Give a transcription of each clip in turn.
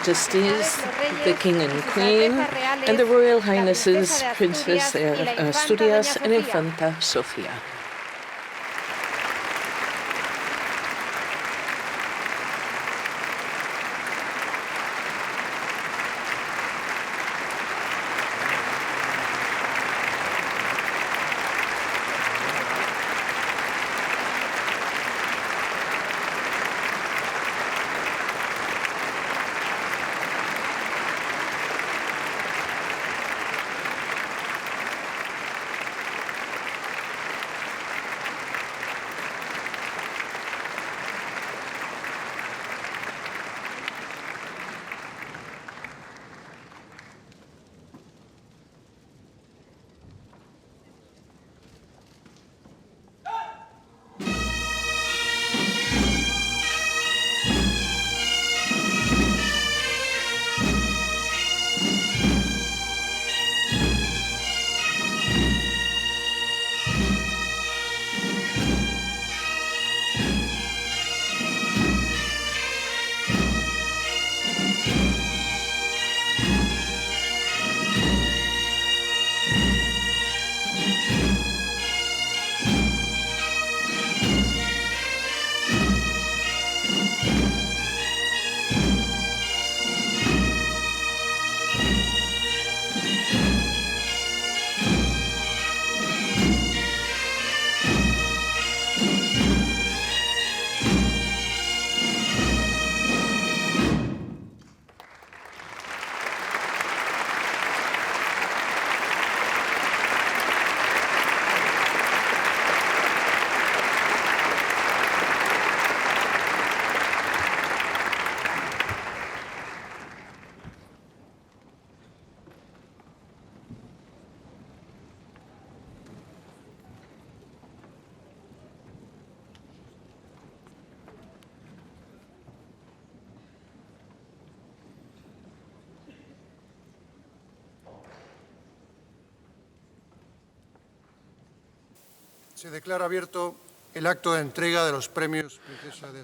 Majesties, the King and Queen, and the Royal Highnesses Princess of Asturias and Infanta Sofia.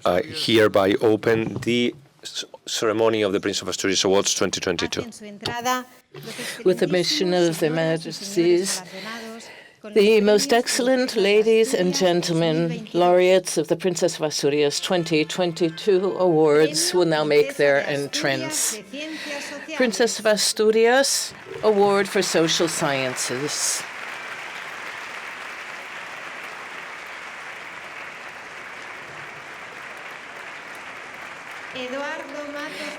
I hereby open the ceremony of the Princess of Asturias Awards 2022. With the mission of their Majesties, the most excellent ladies and gentlemen, laureates of the Princess of Asturias 2022 Awards will now make their entrance. Princess of Asturias Award for Social Sciences.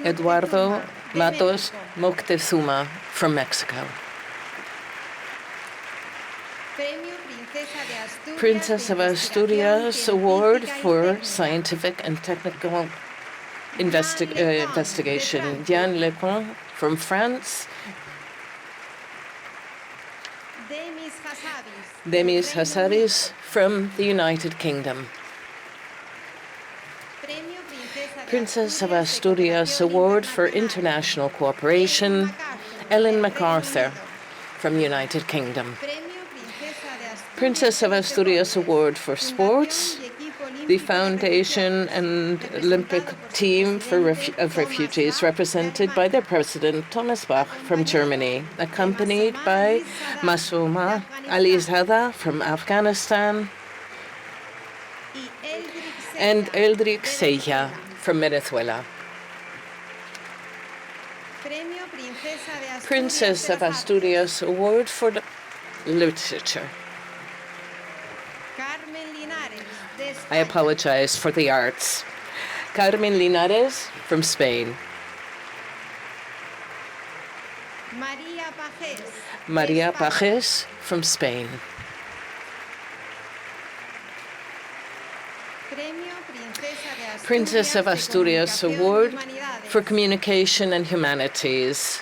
Eduardo Matos Moctezuma from Mexico. Princess of Asturias Award for Scientific and Technical Investigation. Diane Lecon from France. Demis Hassabis from the United Kingdom. Princess of Asturias Award for International Cooperation, Ellen MacArthur from United Kingdom. Princess of Asturias Award for Sports, the Foundation and Olympic Team of Refugees, represented by their president, Thomas Bach from Germany, accompanied by Masuma Alizada from Afghanistan and Eldrick Seya from Venezuela. Princess of Asturias Award for Literature. I apologize for the arts. Carmen Linares from Spain. Maria Pajes from Spain. Princess of Asturias Award for Communication and Humanities.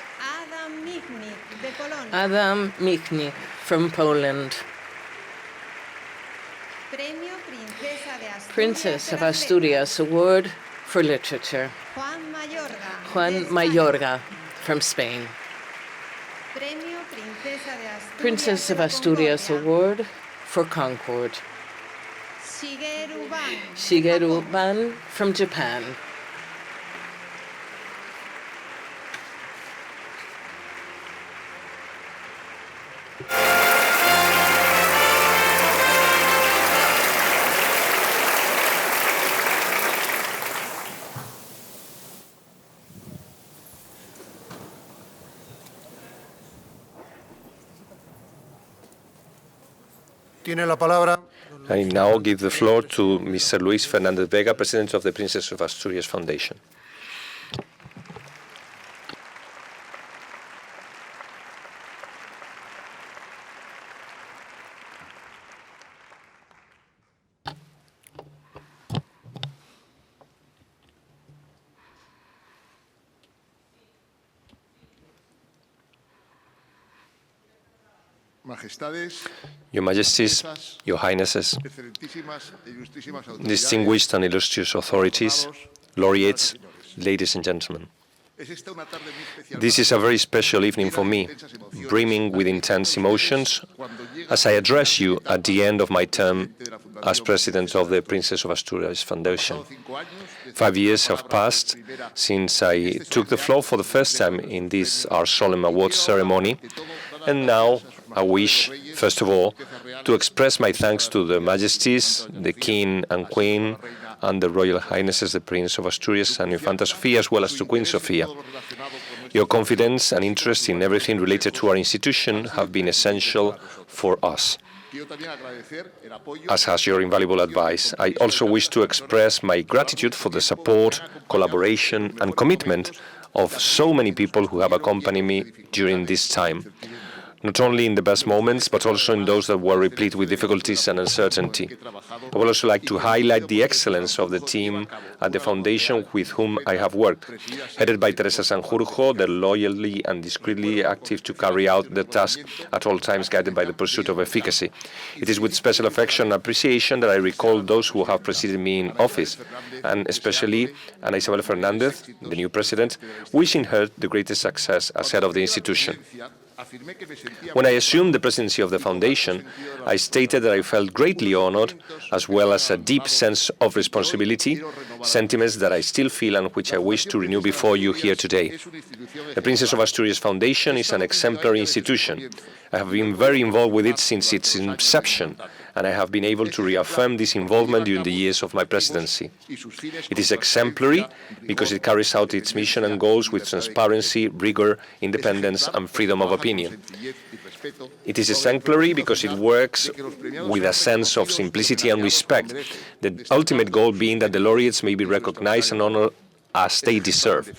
Adam Michnik from Poland. Princess of Asturias Award for Literature. Juan Mayorga from Spain. Princess of Asturias Award for Concord. Shigeru Ban from Japan. Tiene la palabra. I now give the floor to Mr. Luis Fernandez Vega, President of the Princess of Asturias Foundation. Majestades, Your Majesties, Your Highnesses, excelentísimas e ilustrísimas autoridades, distinguished and illustrious authorities, laureates, ladies and gentlemen. es esta una tarde muy especial This is a very special evening for me, brimming with intense emotions, as I address you at the end of my term as President of the Princess of Asturias Foundation. 5 years have passed since I took the floor for the first time in this our solemn awards ceremony, and now I wish, first of all, to express my thanks to the Majesties, the King and Queen, and the Royal Highnesses, the Prince of Asturias and Infanta Sofia, as well as to Queen Sofia. Your confidence and interest in everything related to our institution have been essential for us, as has your invaluable advice. I also wish to express my gratitude for the support, collaboration, and commitment of so many people who have accompanied me during this time, not only in the best moments, but also in those that were replete with difficulties and uncertainty. I would also like to highlight the excellence of the team at the Foundation with whom I have worked, headed by Teresa Sanjurjo, they're loyally and discreetly active to carry out the task at all times, guided by the pursuit of efficacy. It is with special affection and appreciation that I recall those who have preceded me in office, and especially Ana Isabel Fernández, the new president, wishing her the greatest success as head of the institution. When I assumed the presidency of the Foundation, I stated that I felt greatly honored, as well as a deep sense of responsibility, sentiments that I still feel and which I wish to renew before you here today. The Princess of Asturias Foundation is an exemplary institution. I have been very involved with it since its inception, and I have been able to reaffirm this involvement during the years of my presidency. It is exemplary because it carries out its mission and goals with transparency, rigor, independence, and freedom of opinion. It is exemplary because it works with a sense of simplicity and respect, the ultimate goal being that the laureates may be recognized and honored as they deserve,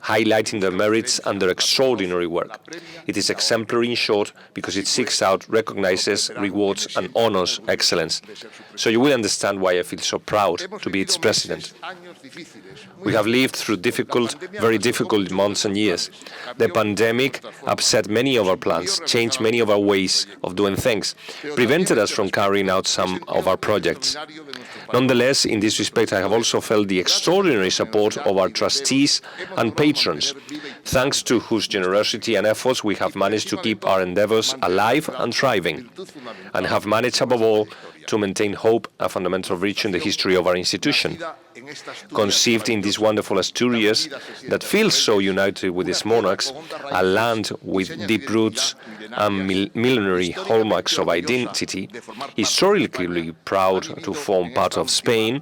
highlighting their merits and their extraordinary work. It is exemplary, in short, because it seeks out, recognizes, rewards, and honors excellence. So you will understand why I feel so proud to be its president. We have lived through very difficult months and years. The pandemic upset many of our plans, changed many of our ways of doing things, prevented us from carrying out some of our projects. Nonetheless, in this respect, I have also felt the extraordinary support of our trustees and patrons, thanks to whose generosity and efforts we have managed to keep our endeavors alive and thriving, and have managed, above all, to maintain hope, a fundamental virtue in the history of our institution. Conceived in this wonderful Asturias that feels so united with its monarchs, a land with deep roots and millenary hallmarks of identity, historically proud to form part of Spain,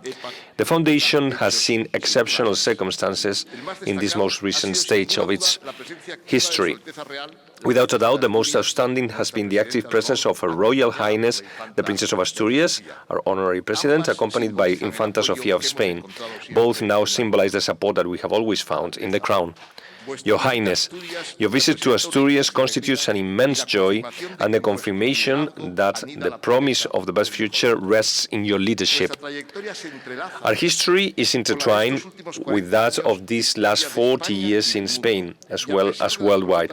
the Foundation has seen exceptional circumstances in this most recent stage of its history. Without a doubt, the most outstanding has been the active presence of Her Royal Highness, the Princess of Asturias, our honorary president, accompanied by Infanta Sofia of Spain. Both now symbolize the support that we have always found in the Crown. Your Highness, your visit to Asturias constitutes an immense joy and a confirmation that the promise of the best future rests in your leadership. Our history is intertwined with that of these last 40 years in Spain, as well as worldwide.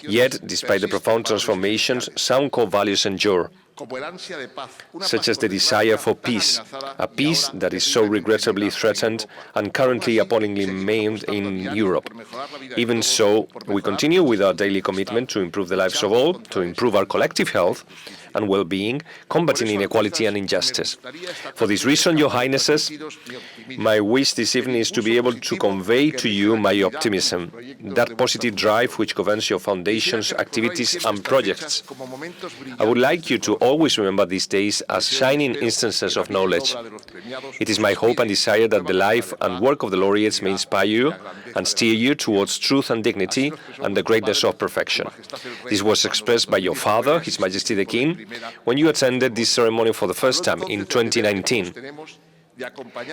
Yet, despite the profound transformations, some core values endure, such as the desire for peace, a peace that is so regrettably threatened and currently appallingly maimed in Europe. Even so, we continue with our daily commitment to improve the lives of all, to improve our collective health and well-being, combating inequality and injustice. For this reason, Your Highnesses, my wish this evening is to be able to convey to you my optimism, that positive drive which governs your Foundation's activities and projects. I would like you to always remember these days as shining instances of knowledge. It is my hope and desire that the life and work of the laureates may inspire you and steer you towards truth and dignity and the greatness of perfection. This was expressed by your father, His Majesty the King, when you attended this ceremony for the first time in 2019.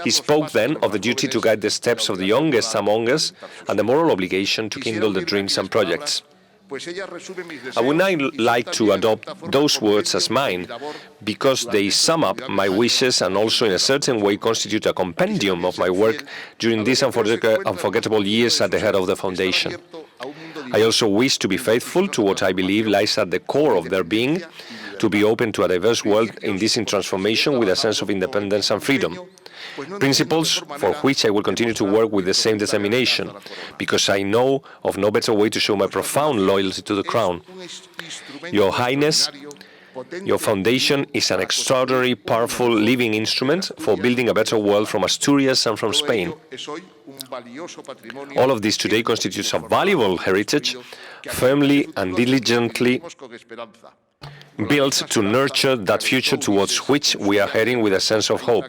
He spoke then of the duty to guide the steps of the youngest among us and the moral obligation to kindle the dreams and projects. I would now like to adopt those words as mine, because they sum up my wishes and also in a certain way constitute a compendium of my work during these unforgettable years at the head of the foundation. I also wish to be faithful to what I believe lies at the core of their being, to be open to a diverse world in this transformation with a sense of independence and freedom. Principles for which I will continue to work with the same determination, because I know of no better way to show my profound loyalty to the Crown. Your Highness, your foundation is an extraordinary, powerful, living instrument for building a better world from Asturias and from Spain. All of this today constitutes a valuable heritage, firmly and diligently built to nurture that future towards which we are heading with a sense of hope,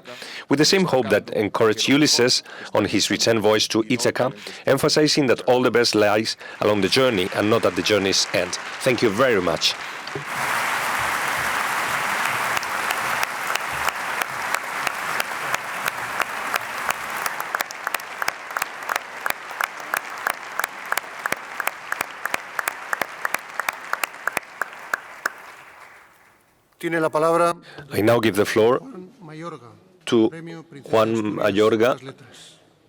with the same hope that encouraged Ulysses on his return voyage to Ithaca, emphasizing that all the best lies along the journey and not at the journey's end. Thank you very much. I now give the floor to Juan Mayorga,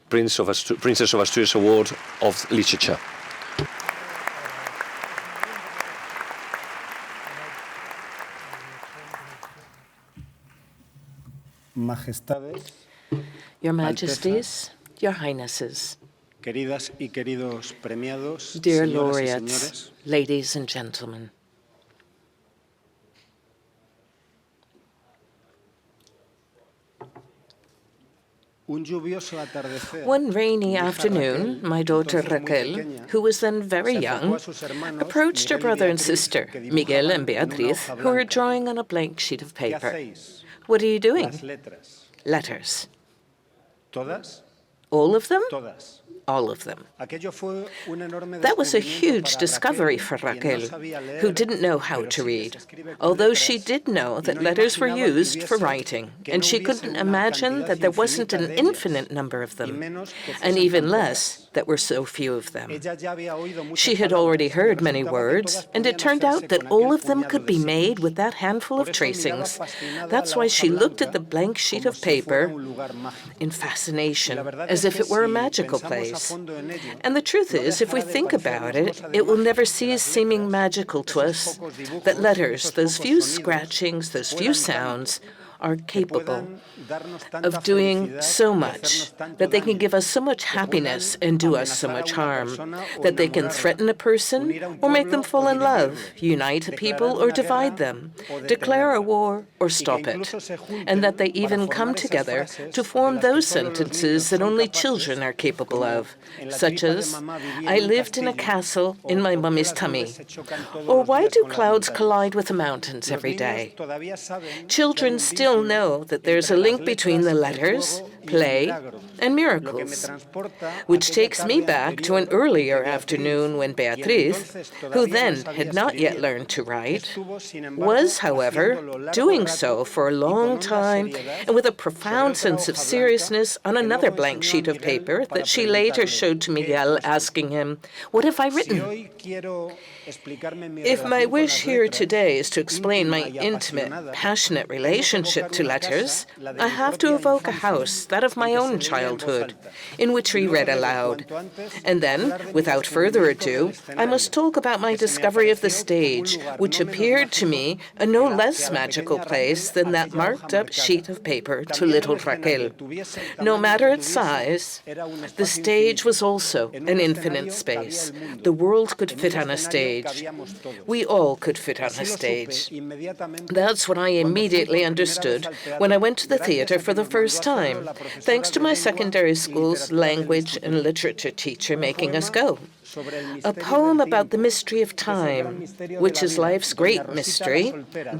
Princess of Asturias Award of Literature. Majestades, Your Majesties, Your Highnesses, queridas y queridos premiados, dear señoras y laureates, señores, ladies and gentlemen. One rainy afternoon, my daughter Raquel, who was then very young, approached her brother and sister, Miguel and Beatriz, who were drawing on a blank sheet of paper. What are you doing? Letters. All of them? All of them. That was a huge discovery for Raquel, who didn't know how to read, although she did know that letters were used for writing, and she couldn't imagine that there wasn't an infinite number of them, and even less that were so few of them. She had already heard many words, and it turned out that all of them could be made with that handful of tracings. That's why she looked at the blank sheet of paper in fascination, as if it were a magical place. And the truth is, if we think about it, it will never cease seeming magical to us that letters, those few scratchings, those few sounds, are capable of doing so much, that they can give us so much happiness and do us so much harm, that they can threaten a person or make them fall in love, unite a people or divide them, declare a war or stop it, and that they even come together to form those sentences that only children are capable of, such as, "I lived in a castle in my mummy's tummy," or "Why do clouds collide with the mountains every day?" Children still know that there's a link between the letters, play, and miracles, which takes me back to an earlier afternoon when Beatriz, who then had not yet learned to write, was, however, doing so for a long time and with a profound sense of seriousness on another blank sheet of paper that she later showed to Miguel, asking him, "What have I written?" If my wish here today is to explain my intimate, passionate relationship to letters, I have to evoke a house, that of my own childhood, in which we read aloud. And then, without further ado, I must talk about my discovery of the stage, which appeared to me a no less magical place than that marked-up sheet of paper to little Raquel. No matter its size, the stage was also an infinite space. The world could fit on a stage. We all could fit on a stage. That's what I immediately understood when I went to the theatre for the first time, thanks to my secondary school's language and literature teacher making us go. a poem about the mystery of time, which is life's great mystery,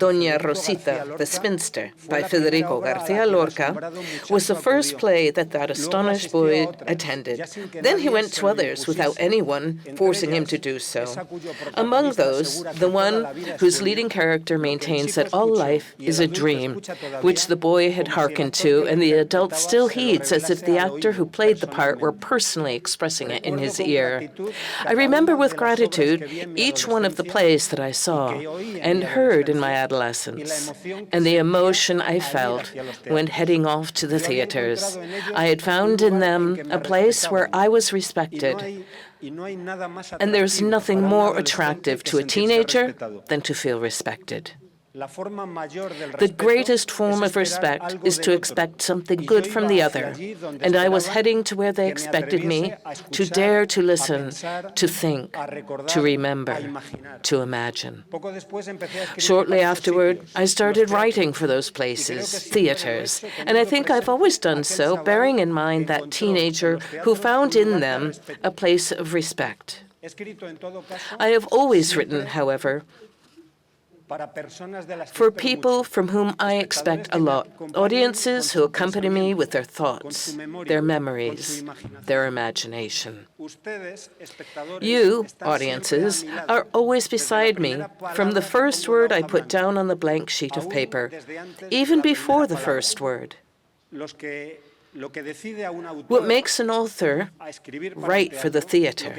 Doña Rosita, the Spinster, by Federico García Lorca, was the first play that astonished boy attended. Then he went to others without anyone forcing him to do so. Among those, the one whose leading character maintains that all life is a dream, which the boy had hearkened to, and the adult still heeds as if the actor who played the part were personally expressing it in his ear. I remember with gratitude each one of the plays that I saw and heard in my adolescence, and the emotion I felt when heading off to the theaters. I had found in them a place where I was respected, and there's nothing more attractive to a teenager than to feel respected. The greatest form of respect is to expect something good from the other, and I was heading to where they expected me, to dare to listen, to think, to remember, to imagine. Shortly afterward, I started writing for those places, theaters, and I think I've always done so, bearing in mind that teenager who found in them a place of respect. I have always written, however, for people from whom I expect a lot, audiences who accompany me with their thoughts, their memories, their imagination. You, audiences, are always beside me from the first word I put down on the blank sheet of paper, even before the first word. What makes an author write for the theater,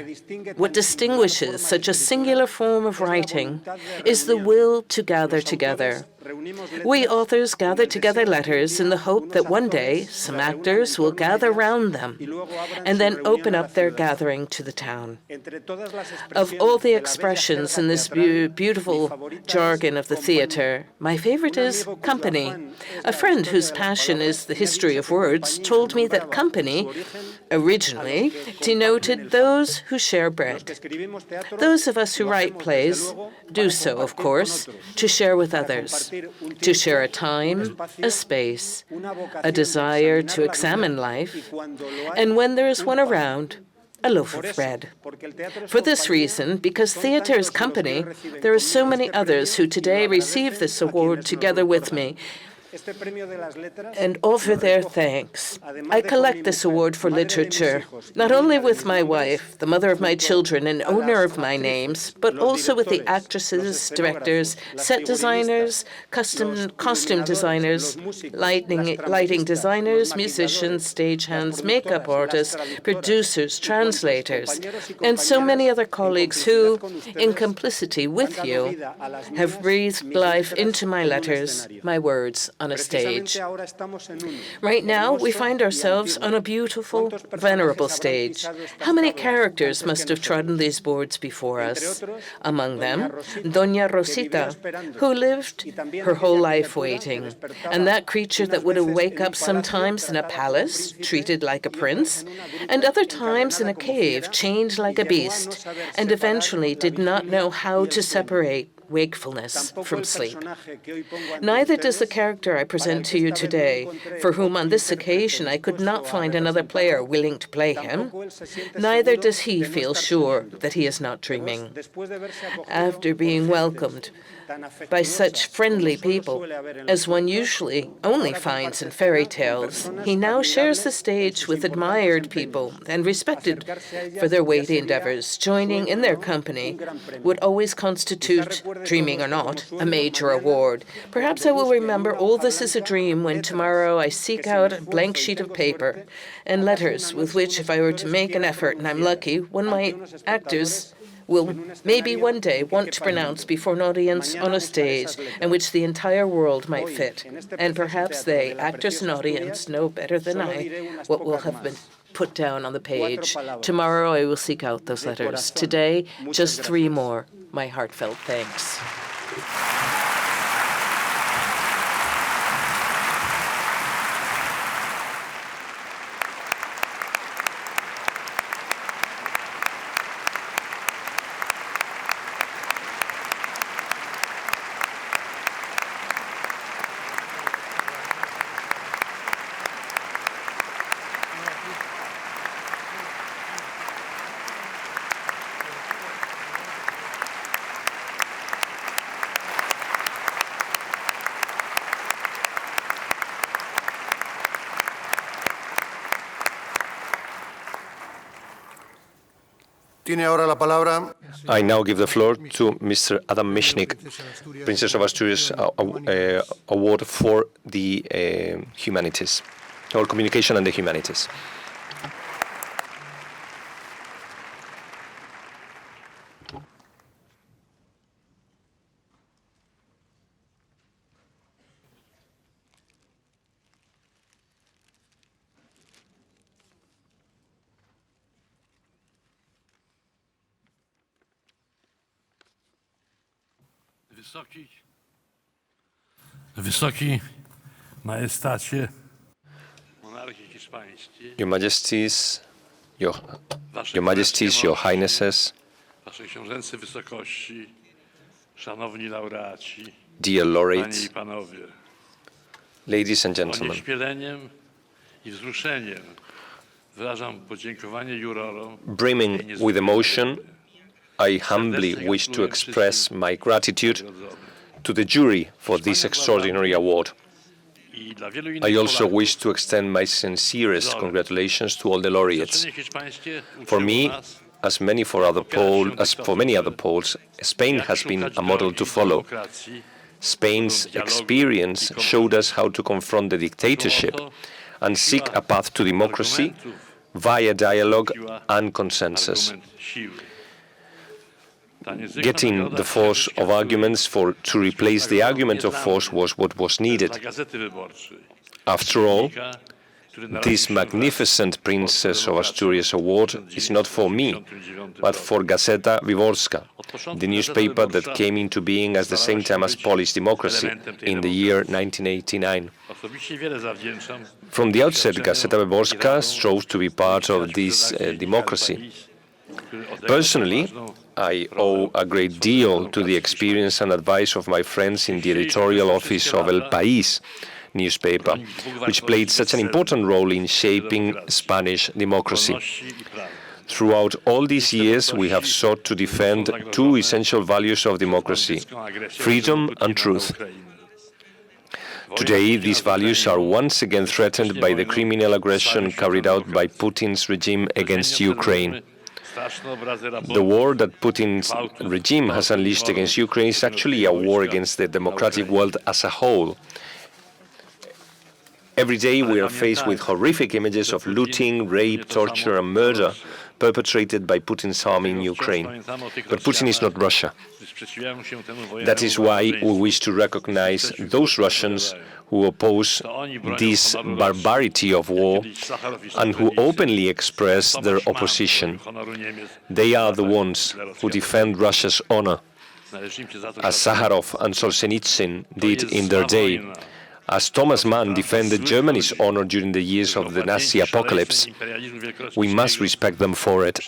what distinguishes such a singular form of writing, is the will to gather together. We authors gather together letters in the hope that one day some actors will gather round them and then open up their gathering to the town. Of all the expressions in this beautiful jargon of the theater, my favorite is company. A friend whose passion is the history of words told me that company, originally, denoted those who share bread. Those of us who write plays do so, of course, to share with others, to share a time, a space, a desire to examine life, and when there is one around, a loaf of bread. For this reason, because theater is company, there are so many others who today receive this award together with me and offer their thanks. I collect this award for literature, not only with my wife, the mother of my children and owner of my names, but also with the actresses, directors, set designers, costume designers, lighting designers, musicians, stagehands, makeup artists, producers, translators, and so many other colleagues who, in complicity with you, have breathed life into my letters, my words, on a stage. Right now, we find ourselves on a beautiful, venerable stage. How many characters must have trodden these boards before us? Among them, Doña Rosita, who lived her whole life waiting, and that creature that would wake up sometimes in a palace, treated like a prince, and other times in a cave, chained like a beast, and eventually did not know how to separate wakefulness from sleep. Neither does the character I present to you today, for whom on this occasion I could not find another player willing to play him, neither does he feel sure that he is not dreaming. After being welcomed by such friendly people, as one usually only finds in fairy tales, he now shares the stage with admired people and respected for their weighty endeavors. Joining in their company would always constitute, dreaming or not, a major award. Perhaps I will remember all this as a dream when tomorrow I seek out a blank sheet of paper and letters with which, if I were to make an effort, and I'm lucky, one might actors will maybe one day want to pronounce before an audience on a stage in which the entire world might fit. And perhaps they, actors and audience, know better than I what will have been put down on the page. Tomorrow I will seek out those letters. Today, just 3 more. My heartfelt thanks. Tiene ahora la palabra I now give the floor to Mr. Adam Michnik, Princess of Asturias Award for the humanities, or communication and the humanities. Wysoki Majestacie, monarchii hiszpańskiej, Your Majesties, Your Majesties, Your Highnesses, Waszej Książęcej Wysokości, szanowni laureaci, dear Panie laureates, i Panowie, ladies and z gentlemen, onieśmieleniem i wzruszeniem wyrażam podziękowanie jurorom. brimming with emotion, I humbly wish to express my gratitude to the jury for this extraordinary award. I dla wielu I innych also Polaków wish to extend my sincerest congratulations to all the laureates. doświadczenie hiszpańskie For uczyło me, nas, as for many other Poles, Spain has been a model to follow. Spain's experience showed us how to confront the dictatorship and seek a path to democracy via dialogue and consensus. Getting the force of arguments to replace the argument of force was what was needed. After all, this magnificent Princess of Asturias Award is not for me, but for Gazeta Wyborcza, the newspaper that came into being at the same time as Polish democracy in the year 1989. From the outset, Gazeta Wyborcza strove to be part of this democracy. Personally, I owe a great deal to the experience and advice of my friends in the editorial office of El País newspaper, which played such an important role in shaping Spanish democracy. Throughout all these years, we have sought to defend two essential values of democracy: freedom and truth. Today, these values are once again threatened by the criminal aggression carried out by Putin's regime against Ukraine. The war that Putin's regime has unleashed against Ukraine is actually a war against the democratic world as a whole. Every day we are faced with horrific images of looting, rape, torture and murder perpetrated by Putin's army in Ukraine. But Putin is not Russia. That is why we wish to recognize those Russians who oppose this barbarity of war and who openly express their opposition. They are the ones who defend Russia's honor, as Sakharov and Solzhenitsyn did in their day, as Thomas Mann defended Germany's honor during the years of the Nazi apocalypse. We must respect them for it.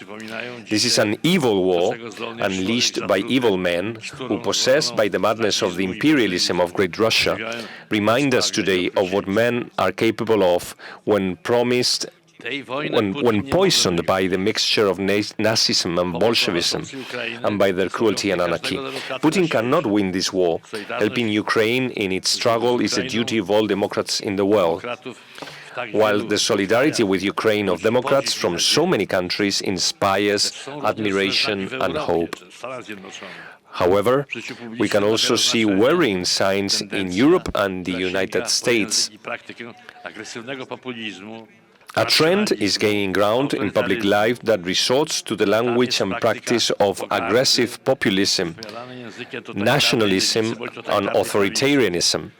This is an evil war unleashed by evil men who, possessed by the madness of the imperialism of Great Russia, remind us today of what men are capable of when poisoned by the mixture of Nazism and Bolshevism and by their cruelty and anarchy. Putin cannot win this war. Helping Ukraine in its struggle is the duty of all democrats in the world, while the solidarity with Ukraine of democrats from so many countries inspires admiration and hope. However, we can also see worrying signs in Europe and the United States. A trend is gaining ground in public life that resorts to the language and practice of aggressive populism, nationalism, and authoritarianism.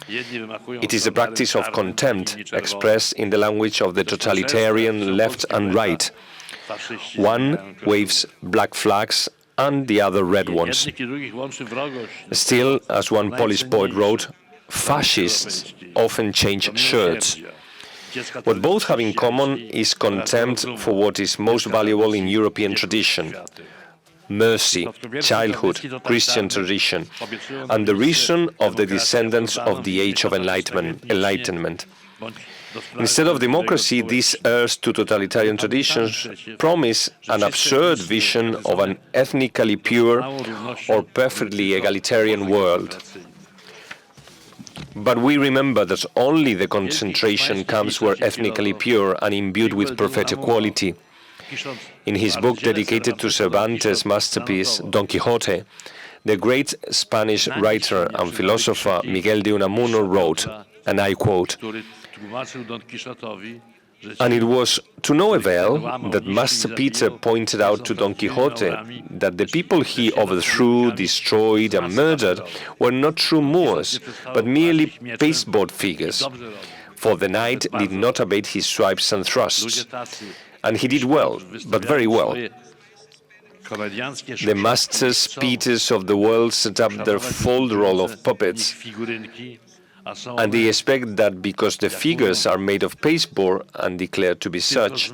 It is the practice of contempt expressed in the language of the totalitarian left and right. One waves black flags and the other red ones. Still, as one Polish poet wrote, fascists often change shirts. What both have in common is contempt for what is most valuable in European tradition: mercy, childhood, Christian tradition, and the reason of the descendants of the Age of Enlightenment. Instead of democracy, these heirs to totalitarian traditions promise an absurd vision of an ethnically pure or perfectly egalitarian world. But we remember that only the concentration comes where ethnically pure and imbued with perfect equality. In his book dedicated to Cervantes' masterpiece, Don Quixote, the great Spanish writer and philosopher Miguel de Unamuno wrote, and I quote, "And it was to no avail that Master Peter pointed out to Don Quixote that the people he overthrew, destroyed, and murdered were not true Moors, but merely pasteboard figures. For the knight did not abate his swipes and thrusts. And he did well, but very well. The Masters Peters of the world set up their folderol of puppets, and they expect that because the figures are made of pasteboard and declared to be such,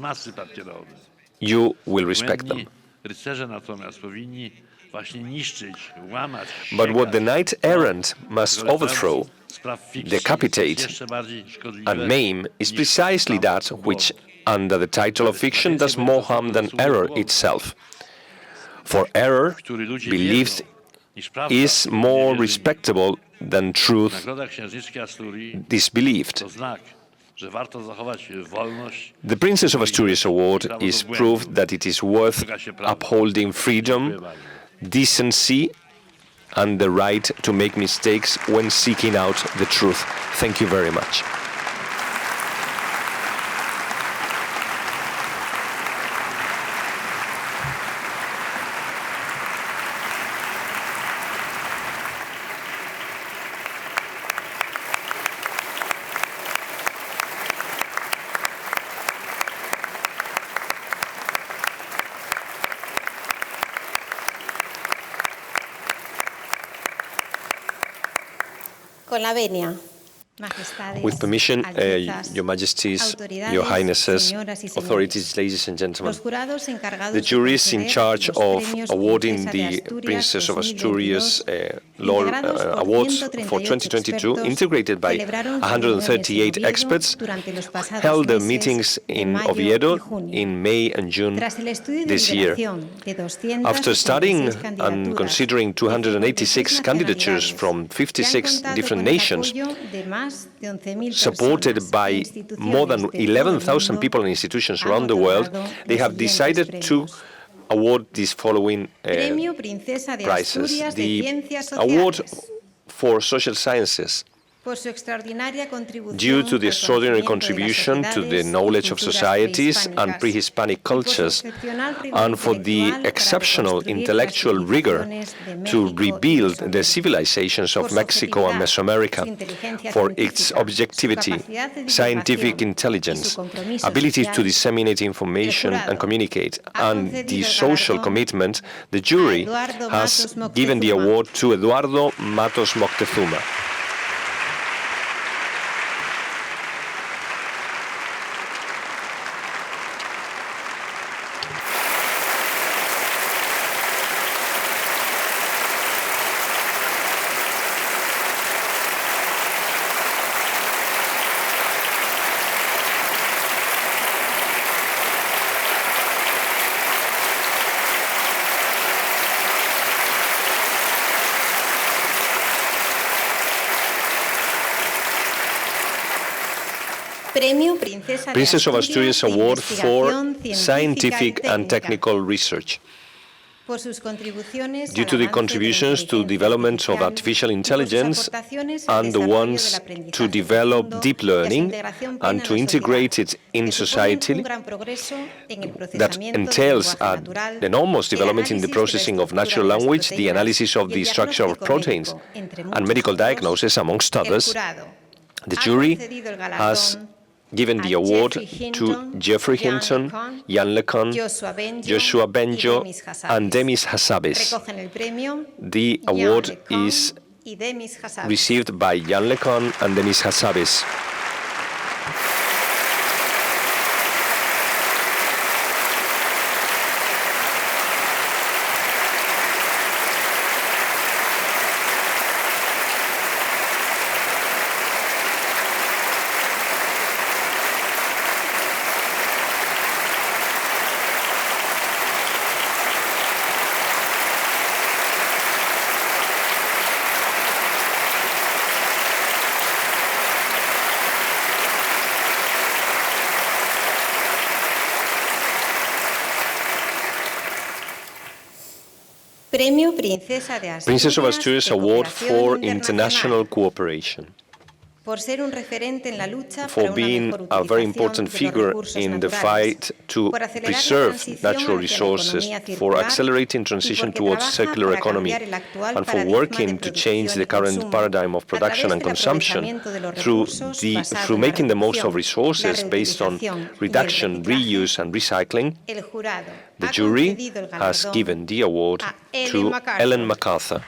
you will respect them. But what the knight-errant must overthrow, decapitate, and maim is precisely that which, under the title of fiction, does more harm than error itself. For error, believed, is more respectable than truth disbelieved. The Princess of Asturias Award is proof that it is worth upholding freedom, decency, and the right to make mistakes when seeking out the truth. Thank you very much. Con la venia. With permission, Your Majesties, Your Highnesses, authorities, ladies and gentlemen, the juries in charge of awarding the Princess of Asturias Awards for 2022, integrated by 138 experts, held their meetings in Oviedo in May and June this year. After studying and considering 286 candidatures from 56 different nations, supported by more than 11,000 people and institutions around the world, they have decided to award these following prizes. The award for social sciences, due to the extraordinary contribution to the knowledge of societies and pre-Hispanic cultures, and for the exceptional intellectual rigor to rebuild the civilizations of Mexico and Mesoamerica, for its objectivity, scientific intelligence, ability to disseminate information and communicate, and the social commitment, the jury has given the award to Eduardo Matos Moctezuma. Princess of Asturias Award for Scientific and Technical Research. Due to the contributions to development of artificial intelligence and the ones to develop deep learning and to integrate it in society, that entails an enormous development in the processing of natural language, the analysis of the structure of proteins, and medical diagnosis, amongst others. The jury has given the award to Geoffrey Hinton, Jan LeCun, Joshua Benjo, and Demis Hassabis. The award is received by Jan LeCun and Demis Hassabis. Premio Princesa de Asturias Princess of Asturias de Award for Cooperación International Internacional, Cooperation, por ser un referente en la lucha for para una being mejor a very utilización important de los figure recursos in the naturales, fight to por acelerar la preserve transición natural hacia la resources, economía for circular accelerating y transition porque towards trabaja circular para economy, cambiar el actual and for paradigma de working to change producción the y current consumo paradigm of a production través and del consumption aprovechamiento de los through recursos basado through en la making the most of reducción, la resources based on reutilización y el reduction, reciclaje. reuse, and recycling. El jurado The ha jury concedido el has galardón given the award a Ellen to MacArthur. Ellen MacArthur.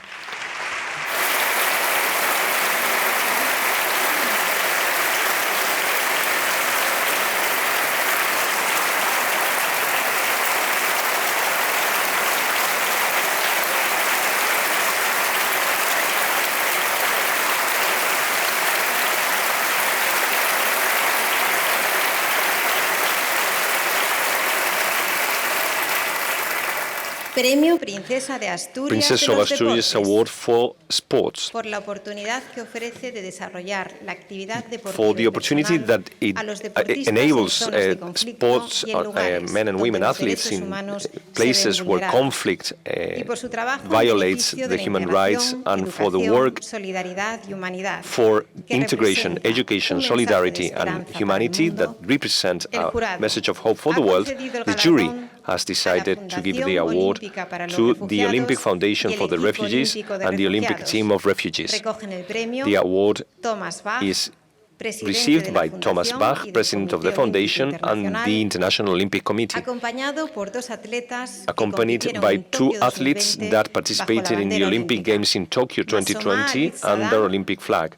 Premio Princesa de Asturias Princess de of los Asturias Deportes, Award for Sports, por la oportunidad que ofrece de desarrollar la actividad deportiva for the y opportunity personal that it a los deportistas enables en zonas de conflicto sports y en lugares men and donde women los athletes derechos in humanos places se ven where vulnerados, conflict y por su trabajo en violates beneficio de the la human rights, integración, and for the educación, work solidaridad y humanidad, for que integration, representa education, un mensaje de solidarity, and esperanza para el humanity that mundo. represent El a jurado message of hope for ha the world. concedido el The jury galardón has a la decided to give the Fundación award Olímpica para los to the Olympic Refugiados Foundation y el for the equipo Refugees olímpico de and the Olympic refugiados. Team of Refugees. Recogen el premio The award Thomas Bach, is presidente received de la by Thomas Fundación Bach, y del President of the Comité Olímpico Foundation and the Internacional, International Olympic Committee, acompañado por dos atletas que accompanied compitieron by en two Tokio athletes 2020 that bajo la participated in the bandera Olympic olímpica. Games in Tokyo Masoma 2020 Alizada under Olympic flag.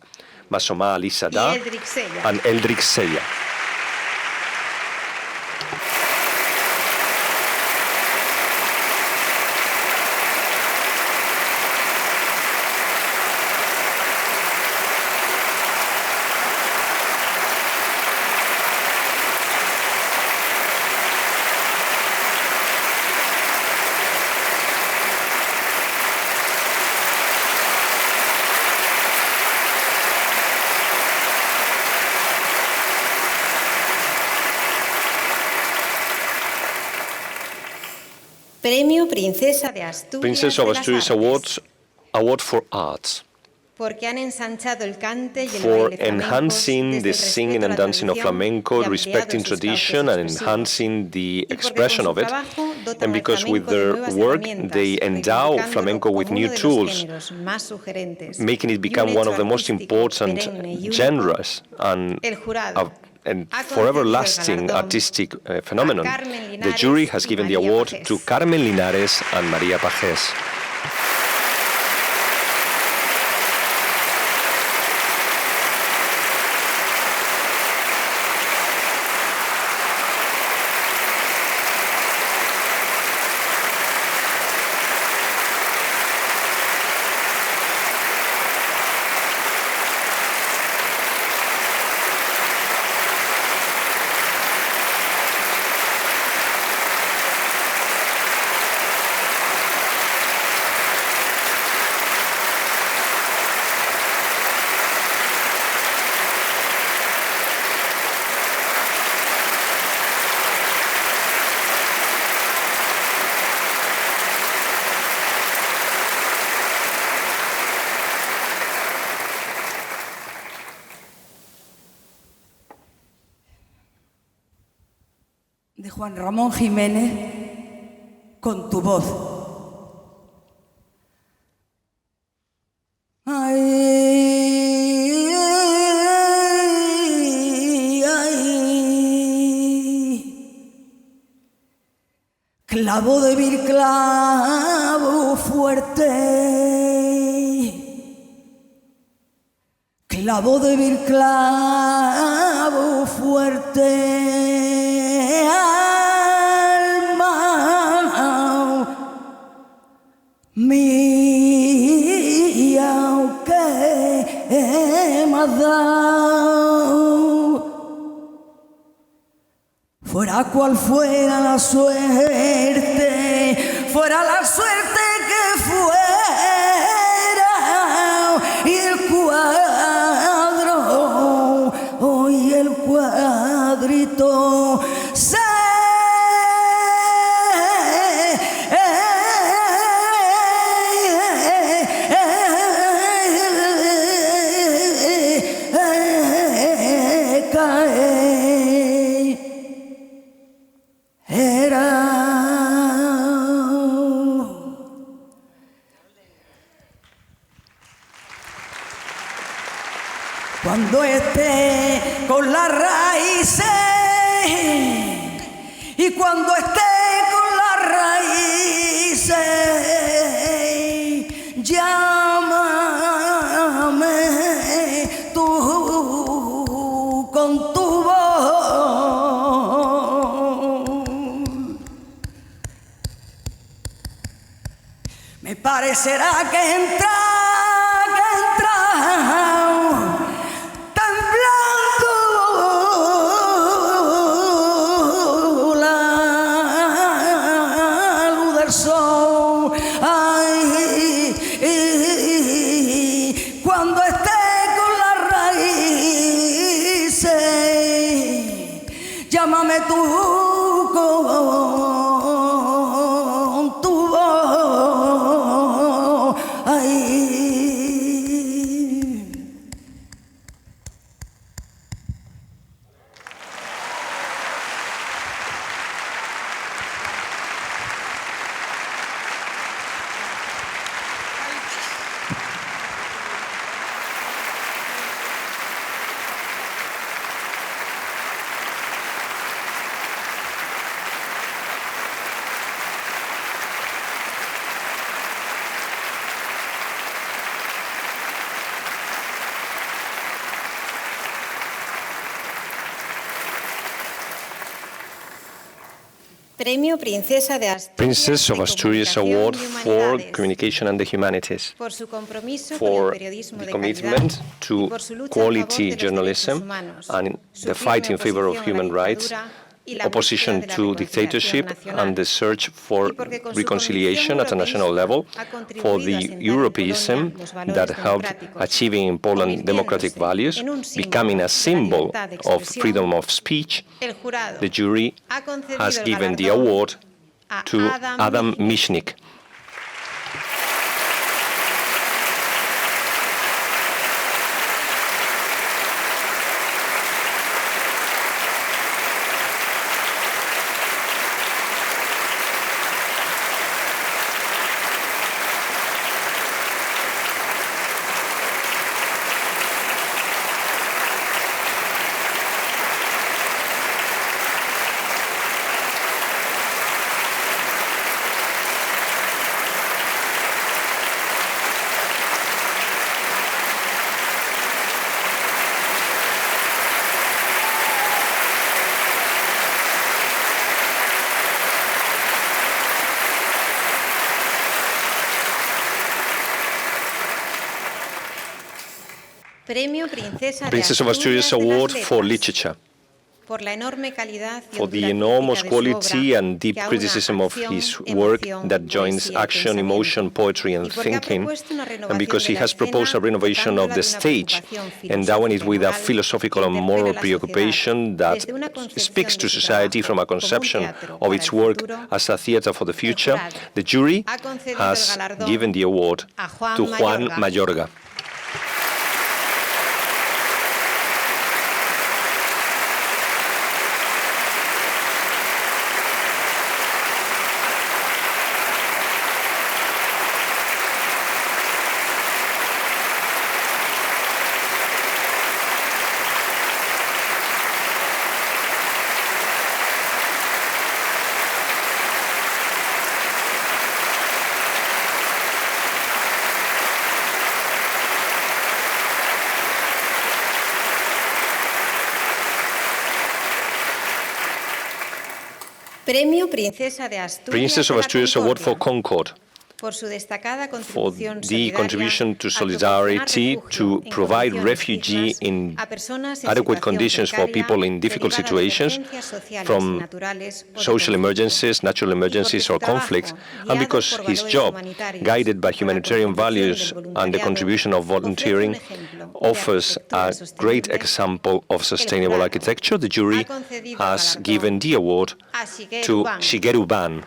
Masoma Ali y Sada Eldrick Sella. and Eldrick Sella. Premio Princesa de Asturias Princess of de las Asturias Artes, Award for Arts, porque han ensanchado el cante y el for baile flamencos enhancing desde the el singing respeto a and la dancing of tradición flamenco, y ampliado respecting sus cauces tradition and expresivos. enhancing the Y porque expression con of su it. trabajo dotan And al because with flamenco de their nuevas work, herramientas, they endow reivindicándolo flamenco with como new uno de los tools, géneros más sugerentes making it y un become one hecho of the most artístico important perenne y único. genres and El jurado and ha forever concedido el lasting galardón artistic phenomenon. Carmen The Linares jury has y given the María award Pajés. to Carmen Linares and María Pajés. De Juan Ramón Jiménez, con tu voz. Ay, ay, clavo débil, clavo fuerte. Clavo débil, clavo fuerte. Mía, que me has dado, fuera cual fuera la suerte, fuera la suerte que fuera, y el cuadro, hoy el cuadrito se con las raíces. Y cuando esté con las raíces, llámame tú con tu voz. Me parecerá que entra temblando la luz del sol. Ay, cuando esté con las raíces, llámame tú con tu voz. Ay. Premio Princesa de Asturias Princess of de Asturias Comunicación Award y for Humanidades, Communication and the Humanities, por su compromiso con for el periodismo the de commitment calidad y to por su lucha quality en favor de los derechos journalism humanos, and su the firme fight in favor of oposición a la human rights, dictadura y la opposition búsqueda de la to reconciliación dictatorship, nacional. and the search for Y porque con su reconciliation at a national level, convicción europeísta ha contribuido for a the asentar en Europeism Polonia los valores that helped democráticos, achieving in Poland democratic values, en un símbolo becoming de a la symbol libertad de of expresión. freedom of speech. El jurado The jury ha concedido has el given the galardón award a to Adam Michnik. Premio Princesa Princess of Asturias de las Award for Letras, Literature, por la enorme calidad y for the hondura enormous crítica de su quality obra, and deep que aúna criticism of acción, his work emoción, that joins poesía y action, pensamiento. emotion, poetry, and Y porque ha thinking, propuesto una and renovación because he de la has proposed a escena, renovation of dotándola the de una stage, preocupación endowing it with a filosófica y philosophical and moral moral que interpela a la preoccupation that sociedad desde una concepción speaks to de su society trabajo from a como un conception teatro of para its el work futuro. as a theatre for the future. jurado The jury ha concedido has el galardón given the award a Juan to Juan Mayorga. Mayorga. Premio Princesa de Asturias Princess of de la Asturias Award for Concordia, Concord, por su destacada for contribución the solidaria contribution to al solidarity proporcionar to refugio en provide condiciones refugee dignas in a personas en adequate situación conditions for precaria people in difficult derivada de situations emergencias sociales y from naturales o de social conflicto. emergencies, natural emergencies, or conflicts, and because his job, guided by humanitarian values and the contribution of volunteering, offers a great example of sustainable architecture, the jury has given the award to Shigeru Ban.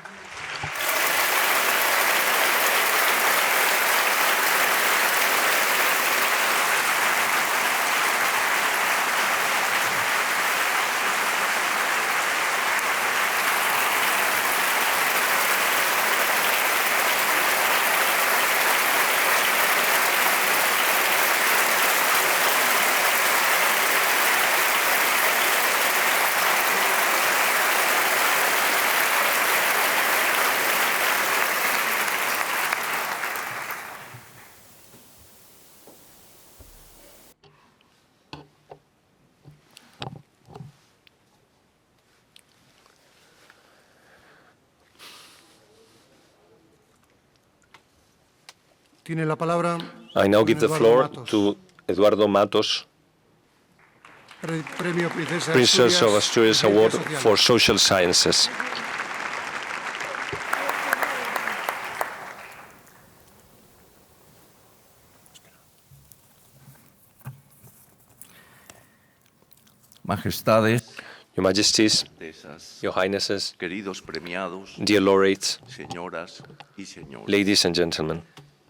Tiene la palabra I now give the Eduardo floor Matos, to Eduardo Matos, Premio Princesa Princess of Asturias Award Ciencias for Sociales. Social Sciences. Majestades, Your Majesties, Altezas, Your Highnesses, queridos premiados, dear laureates, señoras y señores. ladies and gentlemen,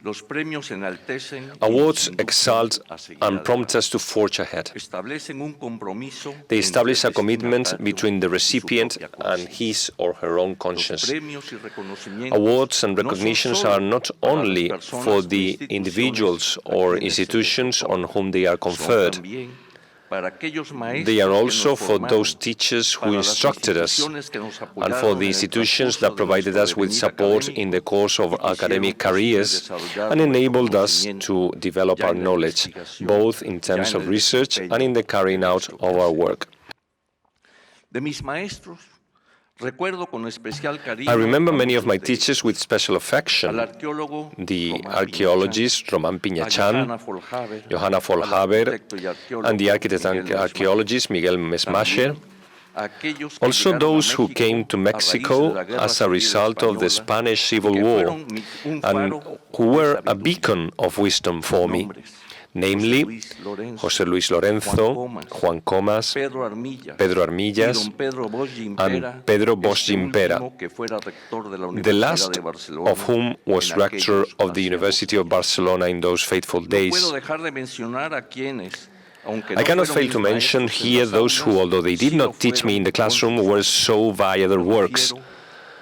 Los premios enaltecen y awards inducen exalt a seguir and prompt adelante. us to forge ahead. Establecen un compromiso They entre establish a el commitment destinatario between the y su recipient propia and conciencia. his or her own Los conscience. premios y reconocimientos Awards and no son recognitions solo are not para las only personas for o the instituciones individuals a or quienes se les institutions on otorga. whom they are Son conferred. también para aquellos maestros They are que also nos for formaron, those teachers who para las instructed us, instituciones que nos and apoyaron for en the el institutions transcurso that de provided nuestro us with devenir support académico in the course of y que academic hicieron posible careers desarrollar and nuestro enabled us conocimiento to develop ya our en la knowledge, investigación, both in ya terms en of el research and in the desempeño carrying de out nuestro of our quehacer. work. De mis maestros, recuerdo con especial cariño I remember a many of my muchos de ellos. teachers with special Al affection. arqueólogo The Román archaeologist Román Piñachán, a Piñachán, Johanna Johanna Vollhaber, Vollhaber, al arquitecto y arqueólogo and the architect Miguel and Mesmacher. archaeologist Miguel Mesmacher. También a aquellos que Also llegaron a those who México came to a raíz de Mexico la Guerra as a Civil result of the Española Spanish y Civil que War, fueron un and faro who de were a sabiduría. beacon of wisdom for me, Nombres: namely José Luis Lorenzo, Juan Comas, Pedro Armillas, Pedro y Armillas, don Pedro Bosch Gimpera, and Pedro Bosch este Gimpera, último que fuera rector de la the Universidad last de Barcelona of whom was en rector aquellos of the University of Barcelona in those fateful No days. puedo dejar de mencionar a quienes, aunque I no cannot fueron fail mis to mention maestros en here las those who, aulas, although they did sí lo not teach me in the fueron classroom, con were sus so via their Me works. refiero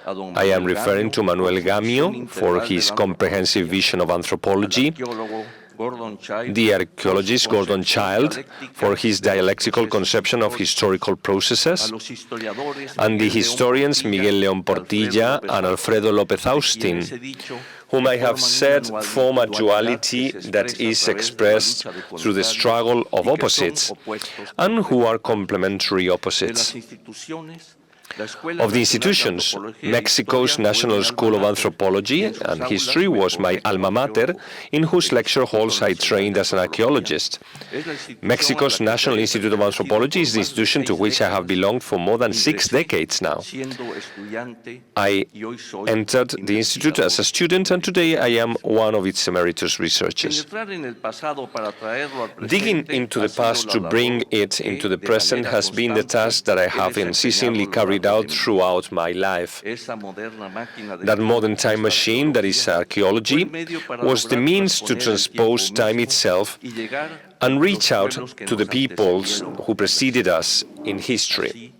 a don I am Manuel referring to Gamio Manuel por su visión Gamio for integral de his la comprehensive antropología, vision of al anthropology, arqueólogo Gordon Child the por archaeologist su Gordon concepción Child dialéctica for his de los dialectical procesos conception of históricos, historical a processes, los historiadores and the Miguel León historians Portilla Miguel León y Alfredo Portilla López and Austin, Alfredo López de Austin, quienes he dicho whom que I have forman said una form a dualidad duality que se that expresa a is través de la expressed lucha de through the contrarios struggle of y que son opposites, opuestos and who are complementarios. complementary De opposites. las instituciones, la Escuela Of the Nacional de institutions, Antropología y Mexico's Historia National fue mi School of alma mater, Anthropology y en sus and aulas History me was my formé como alma mater, arqueólogo. in whose El lecture Instituto halls I Nacional trained de as an Antropología archaeologist. es la institución a Mexico's la que National he Institute of pertenecido Anthropology por is the más de institution to 6 which I have décadas. belonged for more than 6 Ingresé decades now. siendo estudiante I y hoy soy entered the institute as a investigador. student, and today I am one of its emeritus researchers. Penetrar en el pasado para traerlo al Digging presente into ha the sido past la to labor bring it que into the de present manera has been the constante task that I he have desempeñado unceasingly a lo carried largo out de mi vida. throughout my life. Esa moderna máquina del That tiempo modern que time es la machine that is arqueología fue archaeology el medio para was the lograr means to transponer el transpose tiempo time mismo itself y llegar and a reach los out pueblos que to the nos peoples antecedieron. who preceded us in history. Así,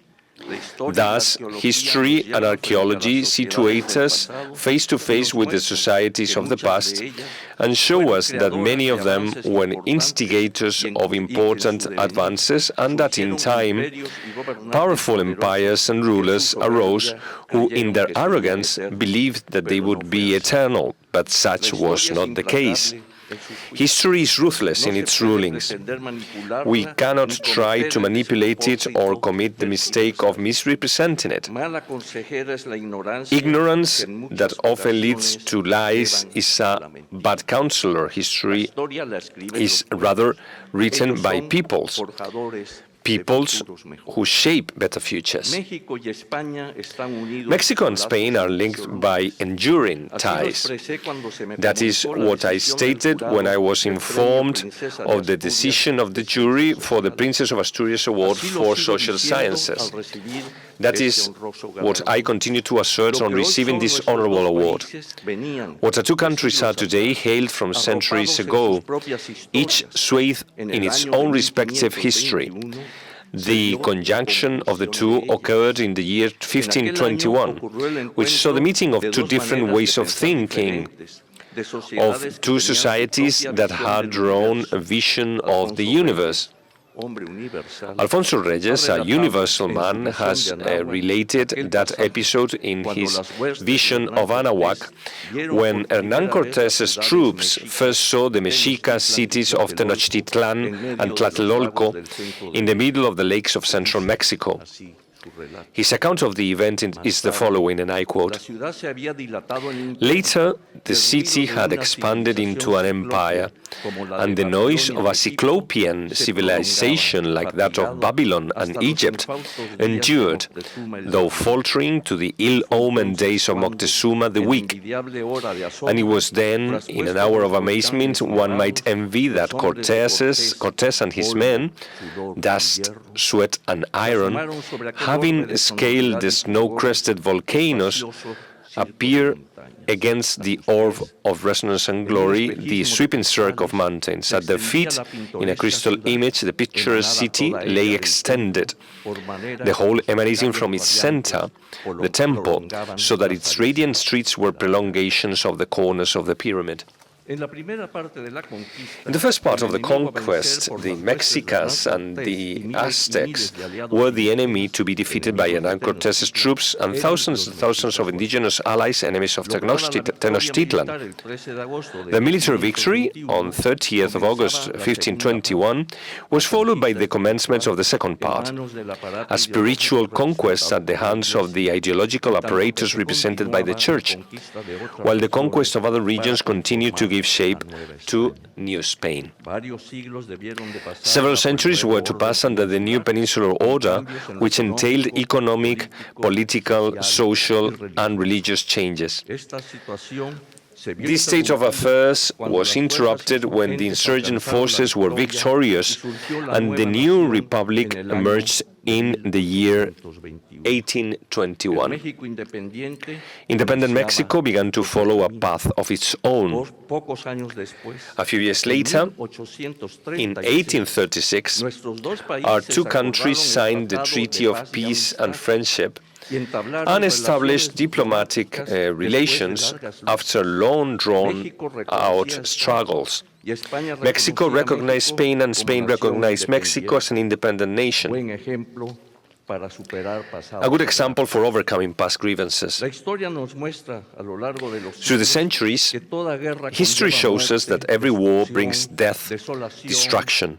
la historia y la Thus, arqueología history nos and llevan frente a archaeology las situate sociedades us del pasado face to y face nos with the muestran societies que of the muchas past de ellas and show fueron us that many creadoras of de them avances were importantes instigators y en of que en su important devenir advances, and that in surgieron time imperios y gobernantes powerful poderosos empires and que en su rulers arose soberbia who, in creyeron their que serían arrogance, eternos, believed that they pero no would fue be así. eternal, but La such was historia es not the case. implacable en sus juicios. History is ruthless No in se its puede rulings. pretender manipularla We cannot ni try cometer to el manipulate it or despropósito commit the de mistake of tergiversar. misrepresenting it. Mala consejera es la ignorancia Ignorance que en muchas that often leads ocasiones to lies llevan is a a la mentira. bad counselor. La History historia la escriben is los rather pueblos. written Ellos by son peoples, forjadores peoples de futuros mejores. who shape better futures. México y España están unidos Mexico por and lazos Spain are linked by inexorables. enduring Así lo ties. expresé cuando se me That is comunicó la what I decisión del stated when I jurado was del Premio informed Princesa de of the Asturias decision of the de jury Ciencias for the Sociales. Princess of Asturias Award Así lo for sigo Social diciendo Sciences. al recibir That este is honroso what I galardón. continue to assert Lo on que hoy receiving son this nuestros honorable dos award. países venían What our two de countries are siglos today atrás, hailed from centuries arropados en ago, sus propias each historias. swathed En in el its año de own respective history. 1521 se The dio la conjunction of the conclusión two de ellas. occurred in the year En aquel año 1521, ocurrió el which saw the encuentro meeting of de two dos different maneras ways de of pensar thinking, diferentes, de sociedades of que two tenían su societies propia that visión had del their own universo. vision of Alfonso the Reyes, universe. hombre universal, Alfonso Reyes, ha a relatado universal en su man, visión has de Anáhuac related aquel that pasaje episode in cuando his las huestes de vision Hernán of Anahuac, Cortés vieron when por Hernán primera vez las Cortés's ciudades troops mexicas first saw the en los Mexica cities of Tlatelolco, Tenochtitlan en medio and de los lagos Tlatelolco del centro de in the México. middle of the lakes of central Mexico. Así, His account of the event is the following, and I quote, "Later, the city had expanded into an empire, and the noise of a Cyclopean civilization like that of Babylon and Egypt endured, though faltering to the ill-omened days of Moctezuma the Weak. And it was then, in an hour of amazement, one might envy that Cortés and his men, dust, sweat, and iron, having scaled the snow-crested volcanoes, appear against the orb of resonance and glory, the sweeping cirque of mountains. At their feet, in a crystal image, the picturesque city lay extended, the whole emanating from its center, the temple, so that its radiant streets were prolongations of the corners of the pyramid." In the first part of the conquest, the Mexicans and the Aztecs were the enemy to be defeated by Hernán Cortés's troops and thousands of indigenous allies, enemies of Tenochtitlan. The military victory on 30th of August 1521 was followed by the commencement of the second part, a spiritual conquest at the hands of the ideological apparatus represented by the Church, while the conquest of other regions continued to give shape to New Spain. Several centuries were to pass under the new peninsular order, which entailed economic, political, social, and religious changes. This state of affairs was interrupted when the insurgent forces were victorious and the new republic emerged in the year 1821. Independent Mexico began to follow a path of its own. A few years later, in 1836, our two countries signed the Treaty of Peace and Friendship and established diplomatic relations after long drawn-out struggles. Mexico recognized Spain, and Spain recognized Mexico as an independent nation. A good example for overcoming past grievances. Through the centuries, history shows us that every war brings death, destruction,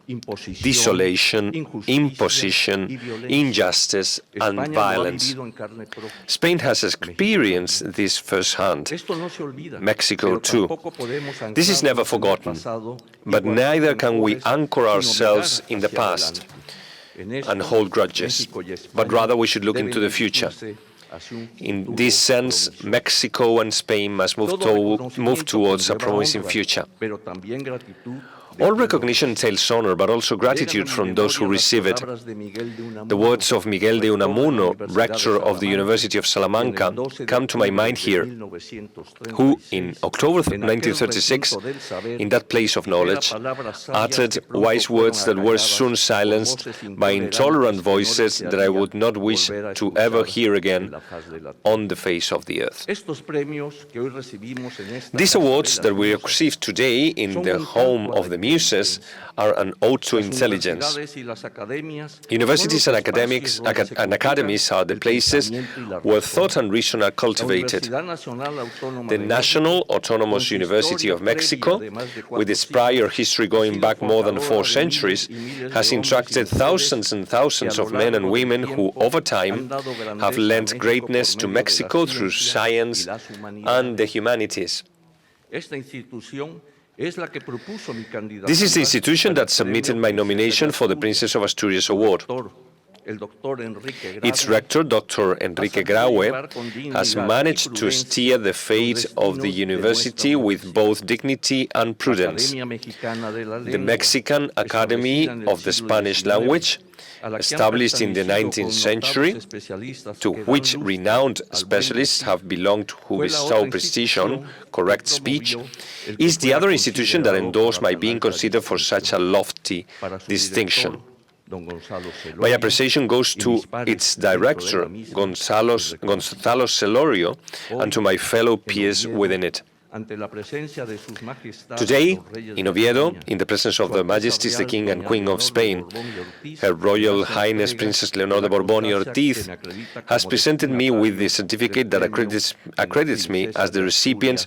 desolation, imposition, injustice, and violence. Spain has experienced this firsthand. Mexico too. This is never forgotten, but neither can we anchor ourselves in the past and hold grudges, but rather we should look into the future. In this sense, Mexico and Spain must move towards a promising future. All recognition entails honor, but also gratitude from those who receive it. The words of Miguel de Unamuno, rector of the University of Salamanca, come to my mind here, who, in October 1936, in that place of knowledge, uttered wise words that were soon silenced by intolerant voices that I would not wish to ever hear again on the face of the earth. These awards that we receive today in the home of the Muses are an ode to intelligence. Universities and academies are the places where thought and reason are cultivated. The National Autonomous University of Mexico, with its prior history going back more than 4 centuries, has instructed thousands and thousands of men and women who, over time, have lent greatness to Mexico through science and the humanities. This is the institution that submitted my nomination for the Princess of Asturias Award. Its rector, Dr. Enrique Graue, has managed to steer the fate of the university with both dignity and prudence. The Mexican Academy of the Spanish Language, established in the 19th century, to which renowned specialists have belonged who bestow prestige on correct speech, is the other institution that endorsed my being considered for such a lofty distinction. My appreciation goes to its director, Gonzalo Celorio, and to my fellow peers within it. Today, in Oviedo, in the presence of Their Majesties the King and Queen of Spain, Her Royal Highness Princess Leonor de Borbón y Ortiz has presented me with the certificate that accredits me as the recipient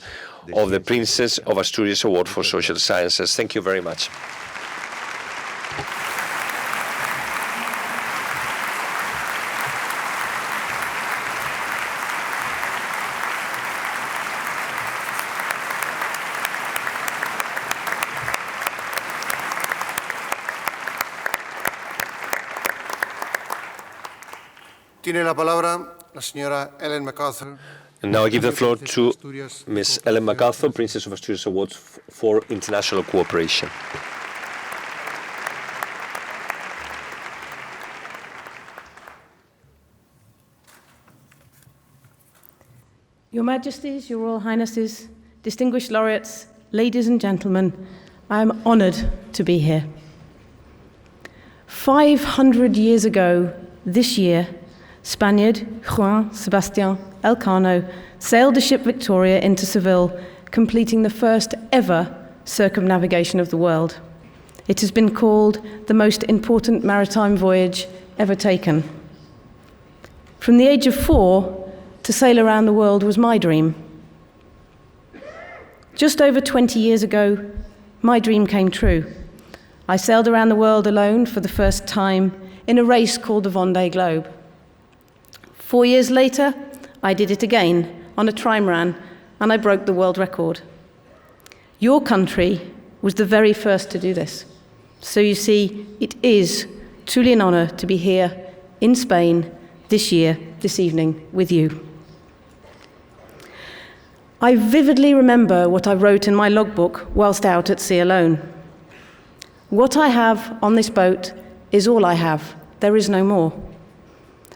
of the Princess of Asturias Award for Social Sciences. Thank you very much. Tiene la palabra la señora Ellen MacArthur. And now I give the floor to Ms. Ellen MacArthur, Princess of Asturias Awards for International Cooperation. Your Majesties, Your Royal Highnesses, distinguished laureates, ladies and gentlemen, I am honoured to be here. 500 years ago this year, Spaniard Juan Sebastián Elcano sailed the ship Victoria into Seville, completing the first ever circumnavigation of the world. It has been called the most important maritime voyage ever taken. From the age of 4, to sail around the world was my dream. Just over 20 years ago, my dream came true. I sailed around the world alone for the first time in a race called the Vendée Globe. 4 years later, I did it again on a trimaran, and I broke the world record. Your country was the very first to do this. So you see, it is truly an honour to be here in Spain this year, this evening, with you. I vividly remember what I wrote in my logbook whilst out at sea alone. What I have on this boat is all I have. There is no more.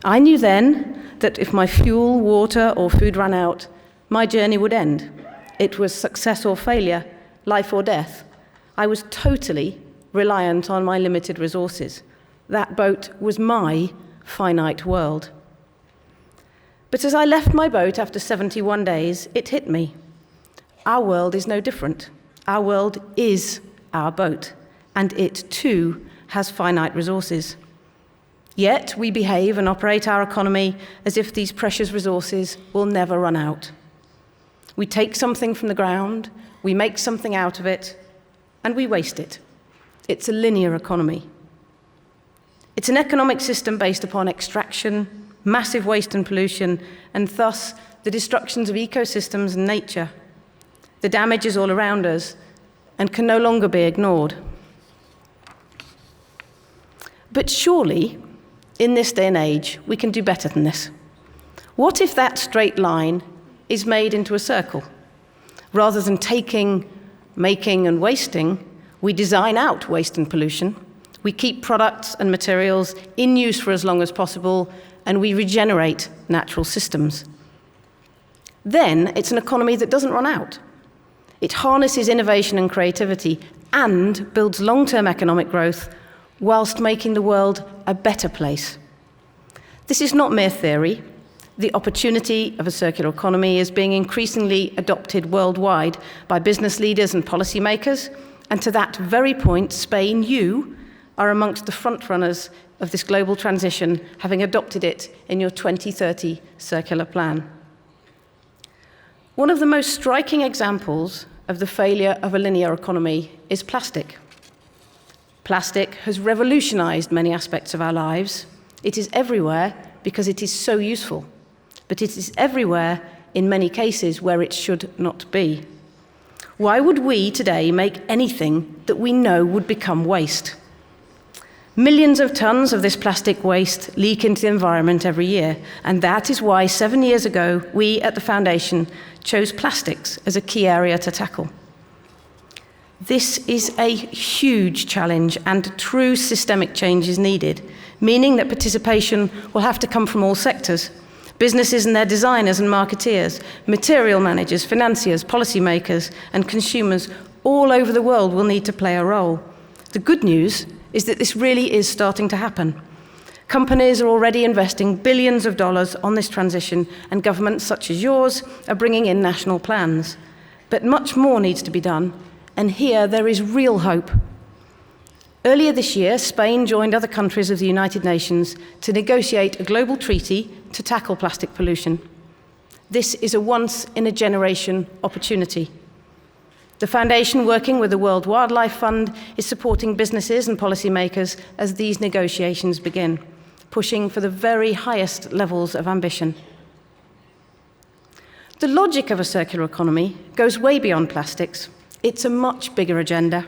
I knew then that if my fuel, water, or food ran out, my journey would end. It was success or failure, life or death. I was totally reliant on my limited resources. That boat was my finite world. But as I left my boat after 71 days, it hit me. Our world is no different. Our world is our boat, and it too has finite resources. Yet we behave and operate our economy as if these precious resources will never run out. We take something from the ground, we make something out of it, and we waste it. It's a linear economy. It's an economic system based upon extraction, massive waste and pollution, and thus the destructions of ecosystems and nature. The damage is all around us and can no longer be ignored. But surely, in this day and age, we can do better than this. What if that straight line is made into a circle? Rather than taking, making, and wasting, we design out waste and pollution. We keep products and materials in use for as long as possible, and we regenerate natural systems. Then it's an economy that doesn't run out. It harnesses innovation and creativity and builds long-term economic growth whilst making the world a better place. This is not mere theory. The opportunity of a circular economy is being increasingly adopted worldwide by business leaders and policymakers, and to that very point, Spain, you are amongst the front runners of this global transition, having adopted it in your 2030 circular plan. One of the most striking examples of the failure of a linear economy is plastic. Plastic has revolutionized many aspects of our lives. It is everywhere because it is so useful, but it is everywhere in many cases where it should not be. Why would we today make anything that we know would become waste? Millions of tons of this plastic waste leak into the environment every year, and that is why 7 years ago we at the Foundation chose plastics as a key area to tackle. This is a huge challenge, and true systemic change is needed, meaning that participation will have to come from all sectors. Businesses and their designers and marketeers, material managers, financiers, policymakers, and consumers all over the world will need to play a role. The good news is that this really is starting to happen. Companies are already investing billions of dollars on this transition, and governments such as yours are bringing in national plans. But much more needs to be done, and here there is real hope. Earlier this year, Spain joined other countries of the United Nations to negotiate a global treaty to tackle plastic pollution. This is a once-in-a-generation opportunity. The Foundation, working with the World Wildlife Fund, is supporting businesses and policymakers as these negotiations begin, pushing for the very highest levels of ambition. The logic of a circular economy goes way beyond plastics. It's a much bigger agenda,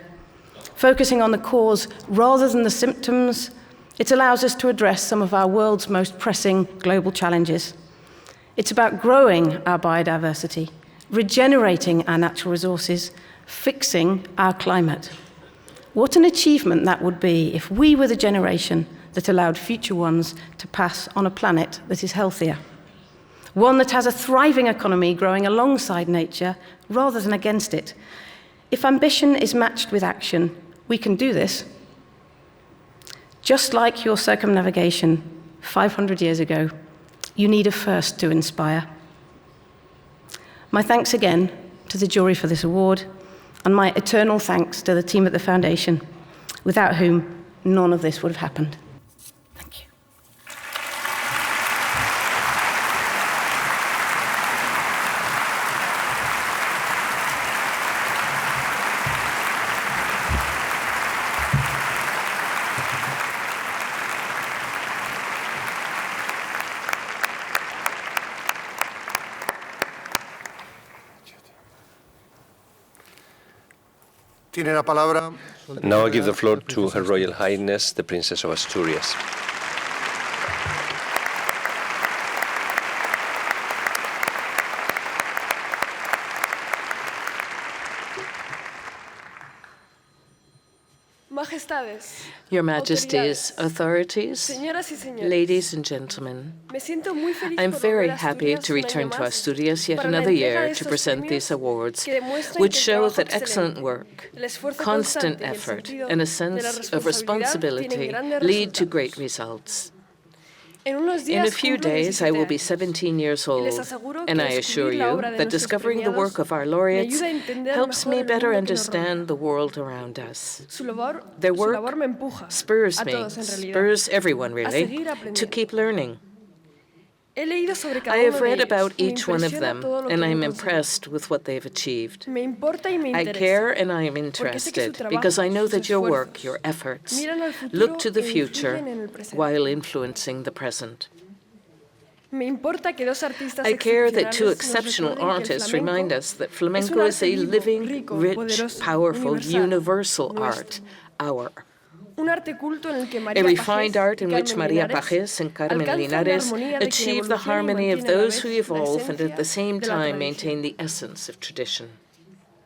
focusing on the cause rather than the symptoms, It allows us to address some of our world's most pressing global challenges. It's about growing our biodiversity, regenerating our natural resources, fixing our climate. What an achievement that would be if we were the generation that allowed future ones to pass on a planet that is healthier. One that has a thriving economy growing alongside nature rather than against it. If ambition is matched with action, we can do this. Just like your circumnavigation 500 years ago, you need a first to inspire. My thanks again to the jury for this award, and my eternal thanks to the team at the Foundation, without whom none of this would have happened. Thank you. Tiene la palabra. Now I give the floor to Her Royal Highness, the Princess of Asturias. Majestades, Your Majesties, authorities, señoras y señores, ladies and gentlemen, me siento muy feliz I'm por very volver a happy Asturias to un año return to más Asturias yet para la another entrega year de to estos present premios these awards, que demuestran which que el show trabajo that excelente, excellent work, el esfuerzo constant constante y el effort, sentido and a de la sense of responsabilidad responsibility tienen grandes lead to resultados. great results. En unos In a días few cumplo days, I 17 will be años. 17 years Y les old, aseguro and que I assure descubrir la you obra de that nuestros discovering the work premiados of our me laureates ayuda a entender helps mejor me el better mundo que nos understand rodea. the world around us. Su Their labor work me empuja spurs a me, todos en realidad spurs everyone a really, seguir to aprendiendo. keep learning. He leído sobre I cada have uno de read ellos about y me each one of impresiona them, todo lo que and han I'm conseguido. impressed with what they've achieved. Me importa y me I interesa care and I am porque sé que su interested trabajo, because I know sus that your work, esfuerzos, your efforts, miran al futuro look to the e future influyen en el presente. while influencing the present. Me importa que dos artistas I care that two excepcionales nos exceptional recuerden que el artists remind flamenco us that es flamenco un is arte a vivo, living, rico, rich, poderoso, powerful, universal nuestro. art, our. Un arte culto en el que A María refined Pajés art y in which Carmen Maria Linares Pajés and Carmen alcanzan la Linares armonía de quien achieve the evoluciona y harmony of mantiene a la those vez who la evolve and at the esencia same de la time tradición. maintain the essence of tradition.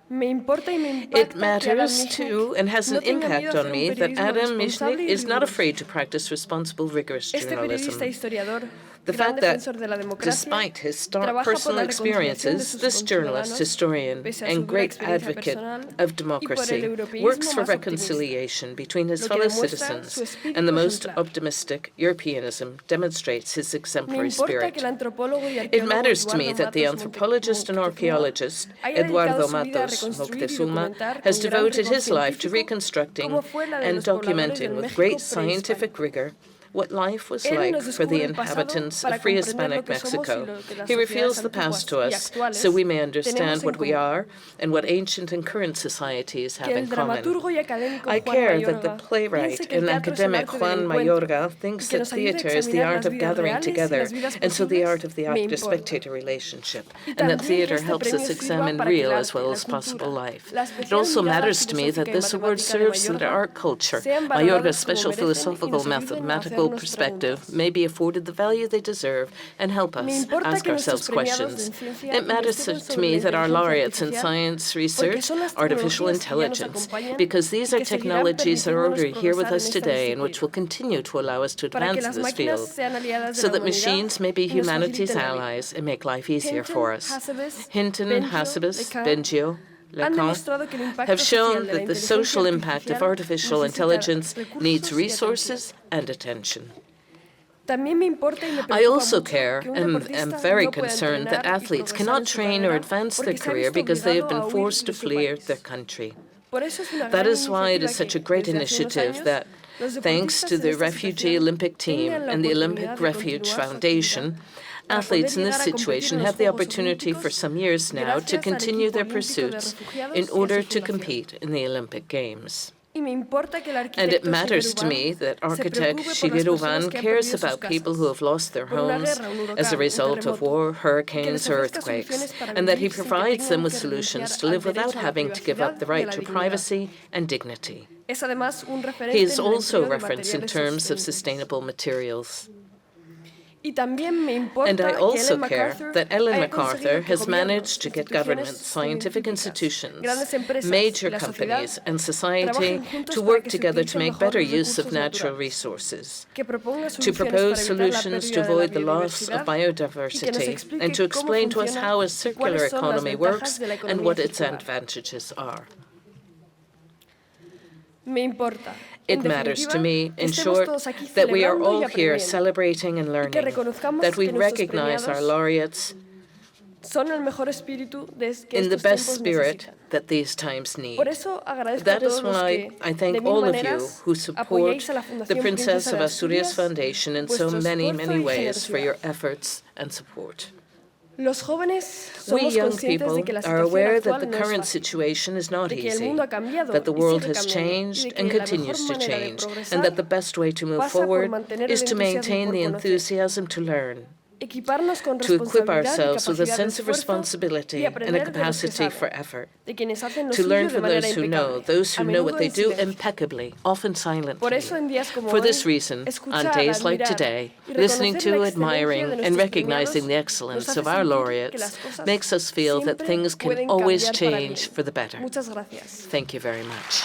Me importa y me It impacta que Adam matters Michnik too and has no an tenga miedo impact a hacer on un me that periodismo Adam responsable Michnik y is not riguroso. afraid to practice responsible, rigorous Este journalism. periodista historiador, The gran fact that, defensor de la democracia, despite his stark trabaja por personal la reconciliación de experiences, sus this journalist, conciudadanos, historian, pese a su and dura great experiencia advocate personal, of y por el democracy, europeísmo works for más optimista, reconciliation between his lo que fellow demuestra su citizens, espíritu and the most ejemplar. optimistic Europeanism demonstrates his Me exemplary importa spirit. que el antropólogo y It arqueólogo matters to me Eduardo that the Matos anthropologist and Moctezuma archaeologist haya dedicado Eduardo su vida a Matos reconstruir y Moctezuma documentar has con gran devoted rigor his life to científico reconstructing cómo fue la de and los pobladores documenting del with México great scientific prehispánico. rigor what life was Él like nos for the descubre el pasado inhabitants para of free comprender Hispanic lo que somos y Mexico. lo que las He reveals sociedades the past to antiguas y us actuales so we may tenemos understand en what we común. are and what ancient and current societies have Que in el common. dramaturgo y académico I Juan care that the Mayorga playwright piense que el and teatro es el academic arte del Juan encuentro Mayorga y thinks que that nos ayude a theatre is the examinar art las of vidas gathering reales y together, las vidas and so the art of the posibles me actor-spectator importa. relationship, Y and that también que theatre este helps premio us sirva examine para que el real arte, as well la as possible cultura, life. la It especial also mirada matters to me that filosófica y this award matemática de serves so that Mayorga our culture, sean Mayorga's valoradas como special merecen y philosophical nos ayuden a mathematical hacernos perspective preguntas. may be afforded the value they deserve and help Me us importa ask que nuestros ourselves premiados questions. en ciencia It matters investiguen to sobre me la that our inteligencia laureates in artificial science porque research, son las artificial tecnologías que ya nos intelligence, acompañan because these y are que seguirán technologies that are permitiéndonos already here with progresar us en esta today and which will disciplina. continue to allow us to Para que advance in las this máquinas field, sean aliadas de so la that humanidad machines may be y nos humanity's faciliten la vida. allies and make life easier Hinton, for us. Hassebes, Hinton, Bengio, Hassebis, Lecan Bengio, han Lacan demostrado que el impacto have shown social de la that the inteligencia social impact of artificial necesita intelligence needs recursos y atención. resources and attention. También me importa y me I preocupa also mucho care que un and deportista am very no pueda concerned that entrenar y athletes progresar cannot en su train or carrera advance their porque se ha career visto because they have obligado been a huir forced to de su flee país. their country. Por eso es una That gran is why it is iniciativa such a que, great desde hace unos initiative años, that, los thanks deportistas to en the esta refugee situación Olympic team tengan la and the Olympic oportunidad de Refuge continuar su Foundation, actividad para athletes in poder this llegar a competir situation en los have the Juegos opportunity for Olímpicos some years now to gracias al continue equipo their olímpico de pursuits refugiados in y a order su to fundación. compete in the Olympic Games. Y me importa que el And it arquitecto matters to Shigeru me Ban that se architect preocupe por las Shigeru personas Ban que han cares perdido sus about people who casas have lost their por una homes guerra, un as a huracán, un result of terremoto, war, y que hurricanes, les or ofrezca earthquakes, soluciones para and that he vivir sin que provides them tengan with que solutions renunciar to al live without derecho a la having to give up the privacidad y a right la to dignidad. privacy and dignity. Es además un referente He is en el also empleo de referenced in materiales terms of sostenibles. sustainable materials. Y también me importa And I que also Ellen care MacArthur that Ellen haya MacArthur conseguido que has gobiernos, managed to get instituciones governments, scientific científicas, institutions, grandes empresas major y la companies, sociedad and society trabajen juntos to para work que se together to utilicen make mejor better los use of recursos natural naturales, resources, que proponga to soluciones propose para evitar la solutions to pérdida de la avoid the loss of biodiversidad y que nos biodiversity, explique and to cómo explain to us funciona how a y circular cuáles son las economy ventajas works de la and economía what its circular. advantages are. Me importa, It en matters definitiva, to me, que in estemos short, todos aquí that we are celebrando all y here aprendiendo, celebrating and y que learning, reconozcamos that we que nuestros recognize our premiados laureates son el mejor espíritu que in the estos best tiempos spirit necesitan. that these times need. Por eso agradezco a That is todos los why que, I de thank mil all of you maneras, who support apoyáis a la the Fundación Princess Princesa of de Asturias Asturias, Foundation in so vuestro many, esfuerzo many y ways for generosidad. your efforts and support. Los jóvenes We somos young conscientes people de que la are situación aware that actual the no es current fácil, situation is not de que el easy, mundo ha cambiado that the y world sigue has cambiando, y changed de que and la mejor continues to manera de change, progresar and that the best way to move pasa por forward mantener is el to entusiasmo maintain por the conocer, enthusiasm to learn, equiparnos con to equip responsabilidad y ourselves with a capacidad de sense of esfuerzo responsibility y and a aprender de los que capacity for saben, effort, de quienes hacen lo to learn suyo de from manera those who know, impecable, those a who know menudo what they en do silencio. impeccably, often Por silently. eso en días como For hoy, this reason, on escuchar, days like admirar today, y listening reconocer to, la excelencia de admiring, and nuestros recognizing the premiados excellence nos hace of our sentir que laureates las cosas makes us feel that siempre things can pueden always cambiar para change bien. for the better. Muchas gracias. Thank you very much.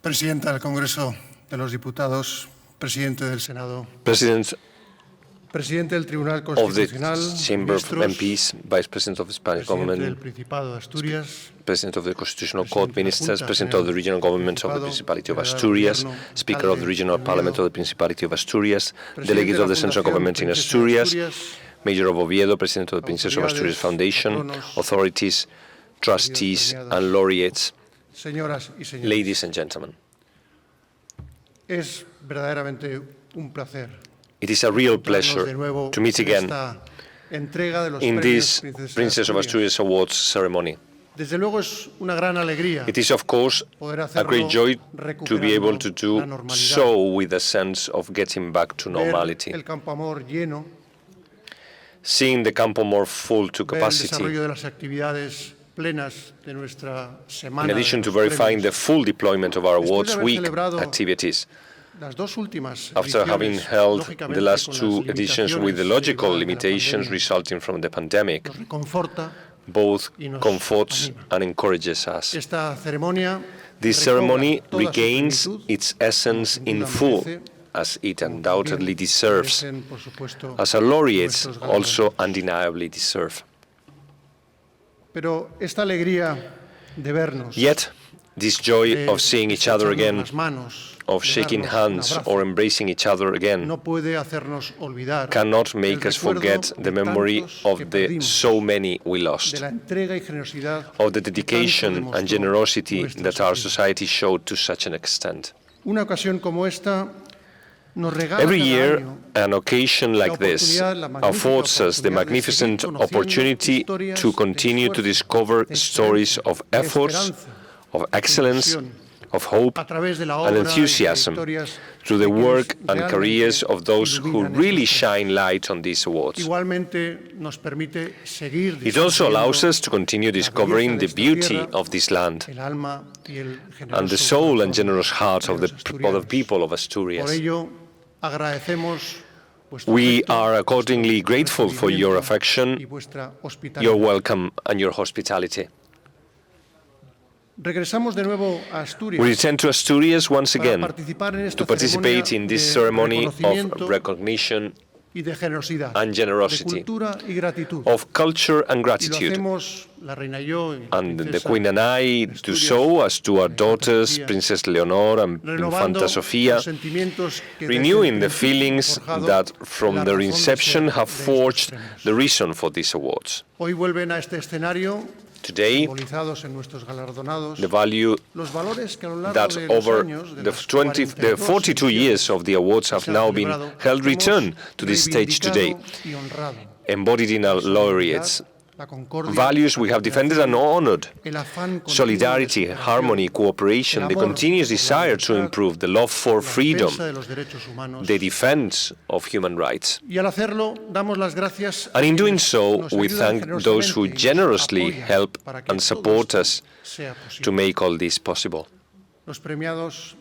Presidenta del Congreso de los Diputados, Presidente del Senado, President Presidente del Tribunal of the Constitucional, Chamber of ministros, MPs, Vice President of the Spanish Presidente del government, Principado de Asturias, President of the Constitutional Presidente Court, de la ministers, Junta President of the General Regional del Government of the Principado, Principality of Delegado del Asturias, Gobierno, Speaker of the Alcalde Regional de Parliament Oviedo, of the Principality of Asturias, Presidente Delegate de la of the Central Fundación Government in Princesa de Asturias, Asturias, Mayor of Oviedo, President of the Princess of Asturias autoridades, Foundation, patronos, authorities, trustees, premiados, and laureates, señoras y señores. ladies and gentlemen. Es verdaderamente un placer It is a real encontrarnos pleasure de nuevo to meet en again esta entrega de los in premios this Princess of Asturias Awards ceremony. Desde luego es una gran alegría It is, of course, poder a hacerlo great joy to be able to recuperando do la normalidad. so with a sense of getting back to Ver normality. el Campoamor lleno, Seeing the Campoamor full to ver el capacity, desarrollo de las actividades plenas de nuestra semana in de addition to los verifying premios. the full deployment of our Después de awards haber week celebrado activities, las dos últimas after having ediciones, held lógicamente, the last con two las editions with the limitaciones logical derivadas de la limitations pandemia, resulting from the pandemic, nos reconforta both y nos comforts anima. and encourages us. Esta ceremonia This recobra ceremony toda su regains plenitud, its essence como sin in duda full, merece, as it como undoubtedly también deserves, merecen, por supuesto, as our laureates nuestros also galardonados. undeniably deserve. Pero esta alegría de vernos, Yet, this joy de of seeing each other estrecharnos again, las manos, of de shaking darnos un hands abrazo, or embracing each other again, no puede hacernos olvidar cannot make el us recuerdo forget the de memory tantos of que the perdimos, so many we de lost, la entrega y generosidad of the que tanto dedication demostró and generosity nuestra that our sociedad. society showed to such an extent. Una ocasión como esta nos regala Every cada year, año an occasion like this affords us the magnificent opportunity to continue to discover stories of efforts, of excellence, of hope a través de la and obra y enthusiasm trayectorias through the de quienes work and realmente careers of those who iluminan really estos shine light on these awards. Igualmente nos permite seguir It also allows descubriendo us to continue discovering the beauty of this land el alma y el and the generoso soul and corazón generous heart de of los the asturianos. people of Por Asturias. ello, agradecemos vuestro We afecto, are accordingly vuestro grateful for your recibimiento y affection, vuestra your hospitalidad. welcome and your hospitality. Regresamos de nuevo a We Asturias return to Asturias once para again participar en esta to participate ceremonia in this de ceremony of reconocimiento recognition y de generosidad, and de generosity, cultura y gratitud. of culture and Y lo gratitude. hacemos la reina y yo, y la And the princesa Queen and I de do Asturias, so, as do our daughters, Sofía, Princess Leonor and renovando Infanta Sofia, los sentimientos que desde el renewing the principio feelings han forjado that la from razón their de inception ser have de estos forged premios. the reason for these awards. Hoy vuelven a este escenario, Today, simbolizados en nuestros galardonados, the value los valores que a lo largo that de los over años, de the las 42 years of the awards have now been held return to this stage today, y honrado. embodied in our laureates. La concordia, Values we have defended and honored: el afán continuo de solidarity, superación, harmony, cooperation, the continuous desire to improve, the love for la freedom, defensa de los derechos humanos. the defense of human rights. Y al hacerlo, damos las gracias a And in doing quienes so, nos we ayudan thank those who generosamente y nos generously apoyan help para que and todo support esto us sea posible. to make all this possible. Los premiados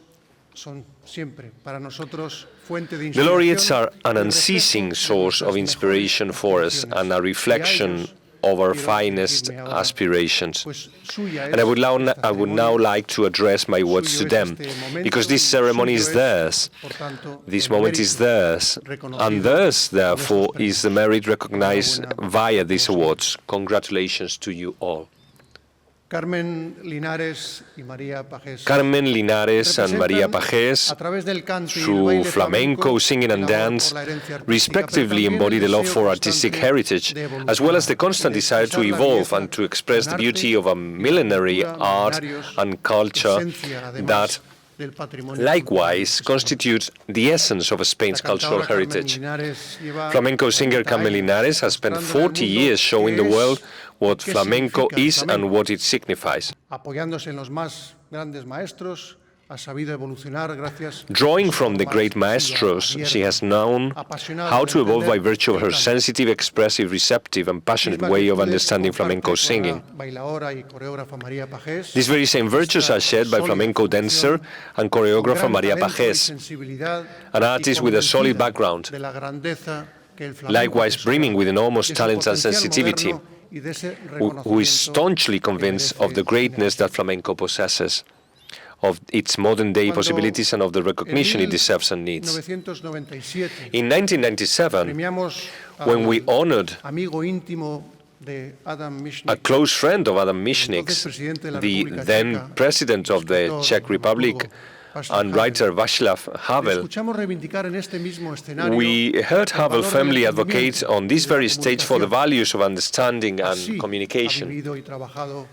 son siempre para nosotros fuente de The laureates inspiración are an y unceasing reflejo de source of nuestras inspiration mejores for us aspiraciones. and a reflection Y a ellos of our quiero finest dirigirme ahora, aspirations. pues suya And I would es now, esta I would now ceremonia, like to address my words to suyo es them, este momento because this y ceremony suyo is es, theirs. por tanto, This el moment is mérito theirs, reconocido and theirs, por therefore, estos is the premios. merit recognized Enhorabuena via a these todos. awards. Congratulations to you all. Carmen Linares y María Pajés Carmen Linares and María representan, Pajés, a través del canto y el through baile flamenco, singing and el amor dance, por la herencia artística, respectively pero también embody el the love deseo for artistic constante heritage, de evolucionar, as well as the constant de desire to expresar la evolve belleza and to express en the arte beauty of a y la millenary cultura, art millenarios, and culture esencia, además, that del patrimonio likewise cultural. constitute the essence of Spain's La cultural cantadora Carmen heritage. Linares lleva Flamenco singer 40 Carmen años Linares has spent mostrándole al 40 mundo years showing the qué es world what y qué flamenco significa el is and flamenco. what it signifies. Apoyándose en los más grandes maestros, ha sabido evolucionar gracias Drawing a su from the forma great expresiva, maestros, abierta, she has known apasionada how de to evolve by entender virtue of el her canto. sensitive, expressive, receptive, and passionate Misma way of actitudes understanding comparte flamenco con singing. la bailaora y coreógrafa María Pajés. These very same virtues are shared by Sólida flamenco dancer formación, and con choreographer gran María talento y Pajés, sensibilidad, an y artist with a solid convencida background, de la grandeza que el flamenco likewise posee, brimming with enormous de su talent and potencial sensitivity, moderno y de ese who is reconocimiento staunchly que convinced merece of the greatness that flamenco possesses, of its modern-day Cuando possibilities and of the recognition it en deserves and needs. 1997 In 1997, premiamos when we honored amigo íntimo de Adam a Michnik, close friend of Adam entonces Michnik's, presidente de la the República then Checa, president of the escritor, Czech Republic dramaturgo, and writer Václav le Havel, escuchamos reivindicar en este mismo escenario we heard el Havel valor del firmly entendimiento advocate on this y de la very stage for the comunicación. values of understanding Así and ha communication. vivido y trabajado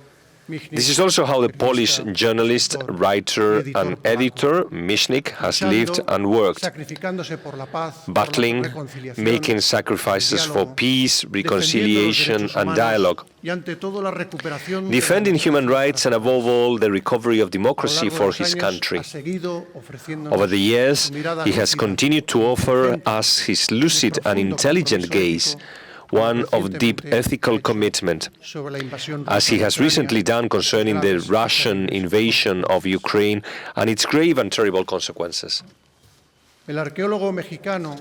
Michnik, This is also how the Polish periodista, journalist, escritor writer, y editor and polaco, editor Michnik has luchando, lived and worked, sacrificándose por la paz, por la battling, reconciliación, making sacrifices for diálogo, peace, defendiendo los reconciliation, derechos and humanos dialogue, y ante todo la recuperación de la defending human democracia. rights and above all the recovery of A lo democracy largo de for los his años country. ha seguido ofreciéndonos Over the years, su mirada he has lúcida, continued to offer auténtica, us his de lucid and profundo intelligent compromiso gaze, ético, one como of deep recientemente ethical ha hecho commitment, sobre la invasión as rusa he de has Ucrania recently done y concerning sus the graves y Russian terribles invasion of Ukraine and its grave and terrible consequences. El arqueólogo mexicano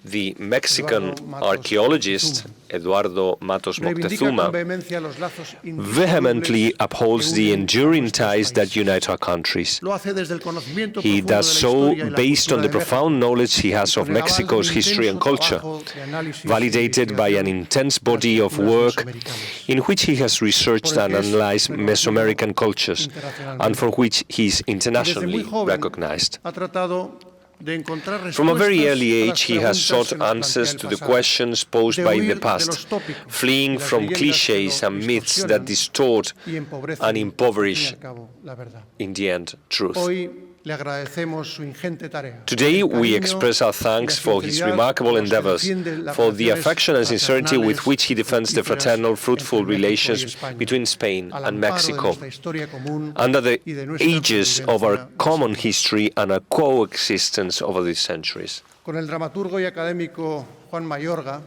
The Mexican Eduardo Matos archaeologist Eduardo Matos reivindica con Moctezuma vehemencia los lazos vehemently indisolubles upholds que the unen a enduring nuestros ties that países. unite our countries. Lo hace desde el conocimiento He profundo does de la so historia y la based on cultura the de México, profound knowledge he has of con el aval de un Mexico's history and intenso culture, trabajo de análisis y validated by an investigación intense de las body of culturas work mesoamericanas, in which he has researched por el and que es analyzed reconocido Mesoamerican cultures, and for which he is y desde muy internationally joven recognized. ha tratado de encontrar From a very respuestas early a las age, he has preguntas sought que nos plantea answers el to the pasado, questions posed de by huir the de past, los tópicos fleeing y las from leyendas que clichés lo and myths that distorsionan distort y empobrecen, and al fin y impoverish, al cabo, la verdad. in the end, truth. Hoy le agradecemos su ingente tarea. Today, el we cariño express our y thanks la for his sinceridad remarkable con los que endeavors, defiende las for the relaciones affection and sincerity with fraternales which he defends the fructíferas fraternal, fruitful entre México y relations España, between Spain al and amparo de Mexico, nuestra historia común under the y de nuestra aegis of our convivencia common pacífica. history and our coexistence over the centuries. Con el dramaturgo y académico Juan Mayorga,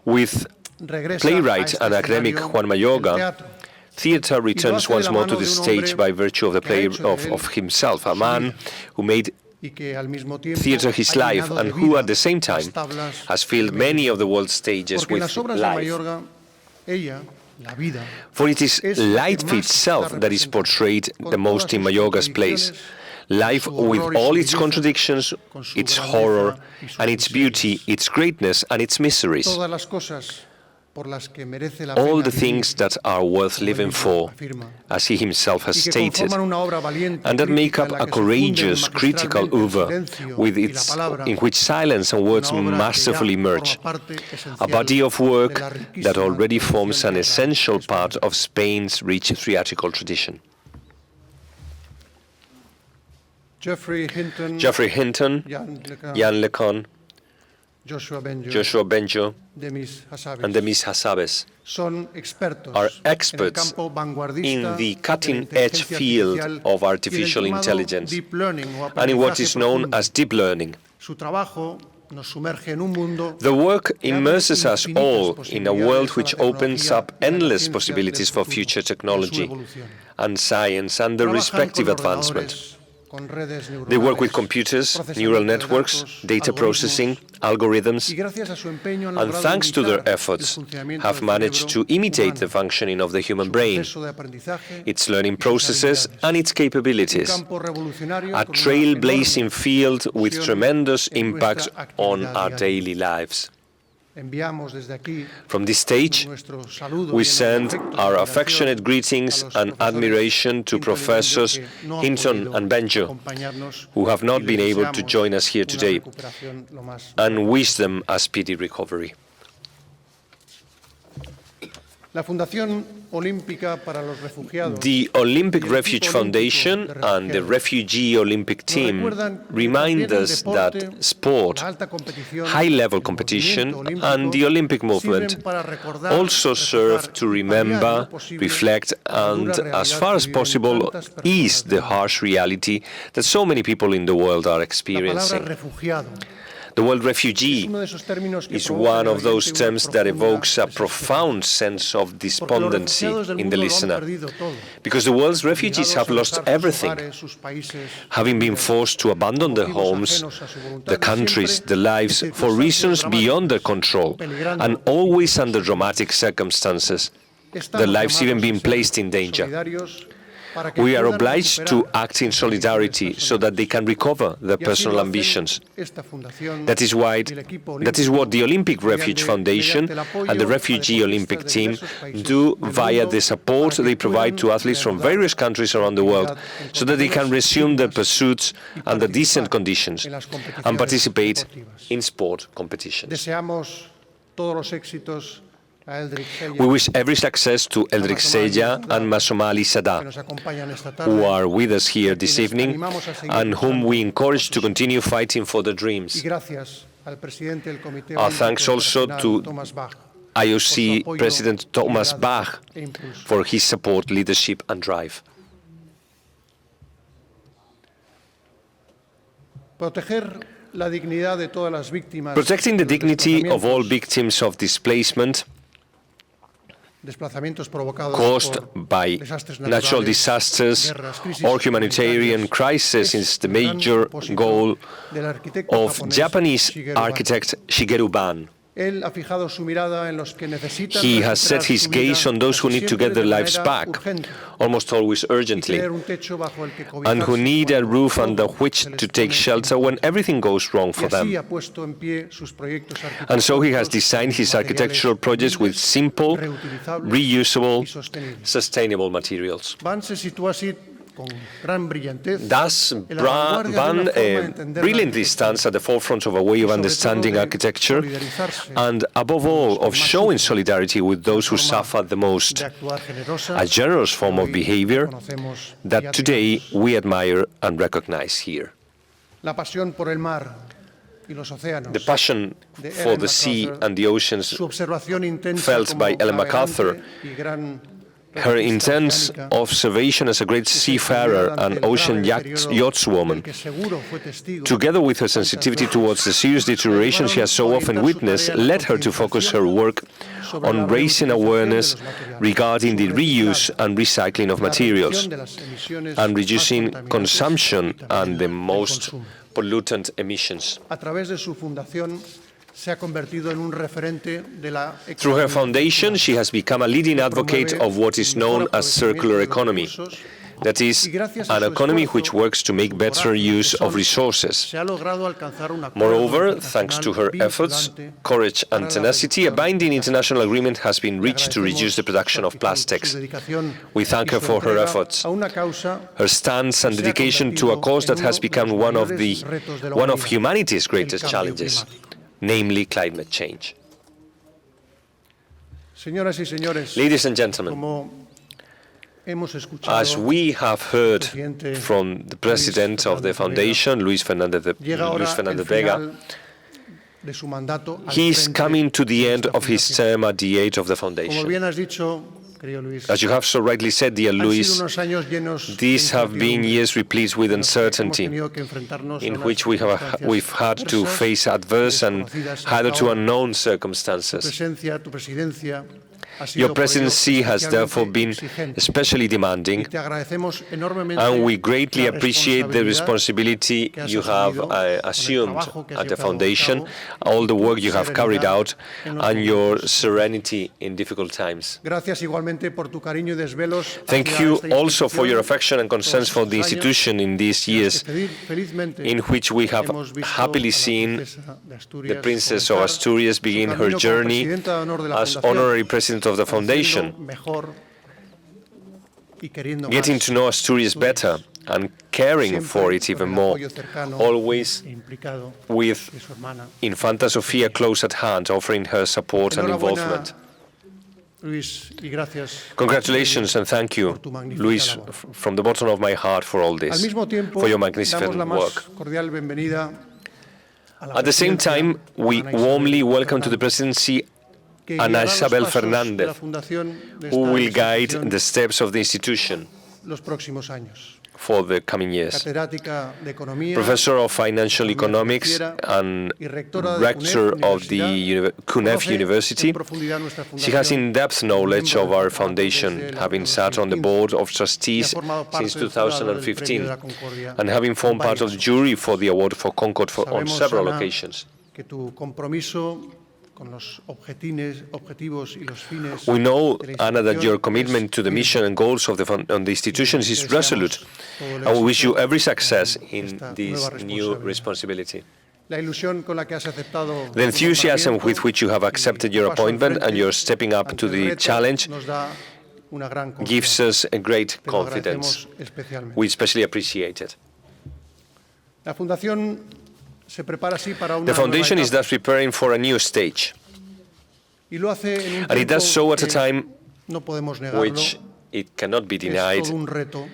With regresa playwright a este and academic escenario Juan el Mayorga, teatro, theatre returns hace de once la more mano to the de un stage hombre by virtue of the que ha play hecho de él of himself, a su man vida, who made y que al mismo tiempo theatre his ha life llenado and de who vida at the same las time tablas has filled de many México. of the world's stages Porque en with las obras de life. Mayorga, ella, For it is life itself that is portrayed the most in Mayorga's plays. Life with all its contradictions, its horror, and its beauty, its greatness, and its miseries. All the things that are worth living for, as he himself has stated, and that make up a courageous, critical oeuvre in which silence and words masterfully merge, a body of work that already forms an essential part of Spain's rich theatrical tradition. Geoffrey Hinton, Jan LeCun, Joshua Benjo, and Demis Hassabes are experts in the cutting-edge field of artificial intelligence and in what is known as deep learning. The work immerses us all in a world which opens up endless possibilities for future technology and science and their respective advancement. They work with computers, neural networks, data processing, algorithms, and thanks to their efforts, have managed to imitate the functioning of the human brain, its learning processes and its capabilities, a trailblazing field with tremendous impact on our daily lives. From this stage, we send our affectionate greetings and admiration to Professors Hinton and Benjo, who have not been able to join us here today, and wish them a speedy recovery. The Olympic Refuge Foundation and the Refugee Olympic Team remind us that sport, high-level competition, and the Olympic movement also serve to remember, reflect, and, as far as possible, ease the harsh reality that so many people in the world are experiencing. The word refugee is one of those terms that evokes a profound sense of despondency in the listener, because the world's refugees have lost everything, having been forced to abandon their homes, their countries, their lives, for reasons beyond their control, and always under dramatic circumstances, their lives even being placed in danger. We are obliged to act in solidarity so that they can recover their personal ambitions. That is what the Olympic Refuge Foundation and the Refugee Olympic Team do via the support they provide to athletes from various countries around the world, so that they can resume their pursuits under decent conditions and participate in sport competitions. We wish every success to Eldrick Sella and Masomali Sada, who are with us here this evening and whom we encourage to continue fighting for their dreams. Our thanks also to IOC President Thomas Bach for his support, leadership and drive. Protecting the dignity of all victims of displacement caused by natural disasters or humanitarian crises is the major goal of Japanese architect Shigeru Ban. He has set his gaze on those who need to get their lives back, almost always urgently, and who need a roof under which to take shelter when everything goes wrong for them. And so he has designed his architectural projects with simple, reusable, sustainable materials. Thus, Ban brilliantly stands at the forefront of a way of understanding architecture and, above all, of showing solidarity with those who suffer the most, a generous form of behavior that today we admire and recognize here. The passion for the sea and the oceans felt by Ellen MacArthur, her intense observation as a great seafarer and ocean yachtswoman, together with her sensitivity towards the serious deterioration she has so often witnessed, led her to focus her work on raising awareness regarding the reuse and recycling of materials and reducing consumption and the most pollutant emissions. se ha convertido en un referente de la Through her economía foundation, she has become a leading advocate of what is known as circular economy. That is, an economy which works to make better use of resources. se ha logrado alcanzar un acuerdo Moreover, thanks to her internacional efforts, vinculante courage and tenacity, a binding international agreement has been reached to reduce the production of su plastics. dedicación We thank y her su for her entrega efforts, a una causa her stance and se ha dedication to a convertido cause that en has uno de become los one of mayores retos de la one of humanidad, humanity's el greatest cambio challenges, climático. namely climate change. Señoras y señores, Ladies and gentlemen, como hemos escuchado, as we have heard presidente from the president of the foundation, Luis Fernandez llega ahora el Vega, final de su mandato al he is frente coming to the de end esta of his fundación. term at the age of the Como foundation. bien has dicho, querido Luis, As you have so rightly said, dear han sido Luis, unos años llenos de these have been incertidumbre, years replete with en los que hemos uncertainty, tenido que enfrentarnos a in unas which circunstancias we've had to adversas face adverse and desconocidas. hitherto Ahora, unknown tu circumstances. presencia, tu presidencia ha sido Your por ello presidency has therefore especialmente been exigente. especially Y demanding, te agradecemos enormemente and we greatly la appreciate the responsabilidad responsibility que has you have asumido con el assumed trabajo que has at the llevado a foundation, cabo, all the work you tu have carried serenidad out, en los and your momentos. serenity in difficult times. Gracias igualmente por tu cariño y desvelos Thank hacia you esta also for your institución affection and concerns for the institution in these years, felizmente in which we have hemos visto happily a la seen Princesa de the Asturias Princess of comenzar Asturias su begin camino her como journey presidenta de honor de la as Fundación, honorary president of the foundation, conociendo mejor y queriendo getting más to know Asturias better and caring siempre for it con even el more, apoyo cercano always e implicado with de su hermana. Infanta Sofia close at hand, offering her support and Enhorabuena, involvement. Luis, y gracias Congratulations and thank you, por tu magnífica Luis, labor. from the bottom of my heart for all Al this, mismo tiempo, for your damos magnificent la más work. cordial bienvenida a la At the same presidencia time, we Ana Isabel warmly welcome to the Fernández, presidency que Ana guiará los Isabel pasos de la Fernández, fundación de who esta will guide institución the steps of the institution los próximos años. for the coming years. Catedrática de Economía, Professor of Financial Economics and y rectora de rector of the CUNEF conoce University, en profundidad nuestra she has fundación, in-depth knowledge of our foundation, desde el having año sat on the 2015, board of y ha trustees formado parte since del jurado del Premio 2015 de la Concordia and having formed part of the jury for the award for Concord on Sabemos, several Ana, occasions. que tu compromiso con los objetivos y los fines We know, de la Anna, that your institución commitment to the es mission and goals of the institutions is Deseamos resolute, todo el and we wish you éxito every success en in esta this nueva new responsabilidad. responsibility. La ilusión con la que has aceptado The enthusiasm tu with which you have nombramiento accepted y your paso al appointment and frente you're stepping up ante to el the reto challenge nos da una gran gives confianza. us a great Te lo confidence. agradecemos especialmente. We especially appreciate it. La Fundación se prepara así para una The foundation nueva is etapa, thus preparing for a new stage, y lo hace en un and it does so tiempo at a que time no podemos negarlo, which it cannot be es denied, todo un reto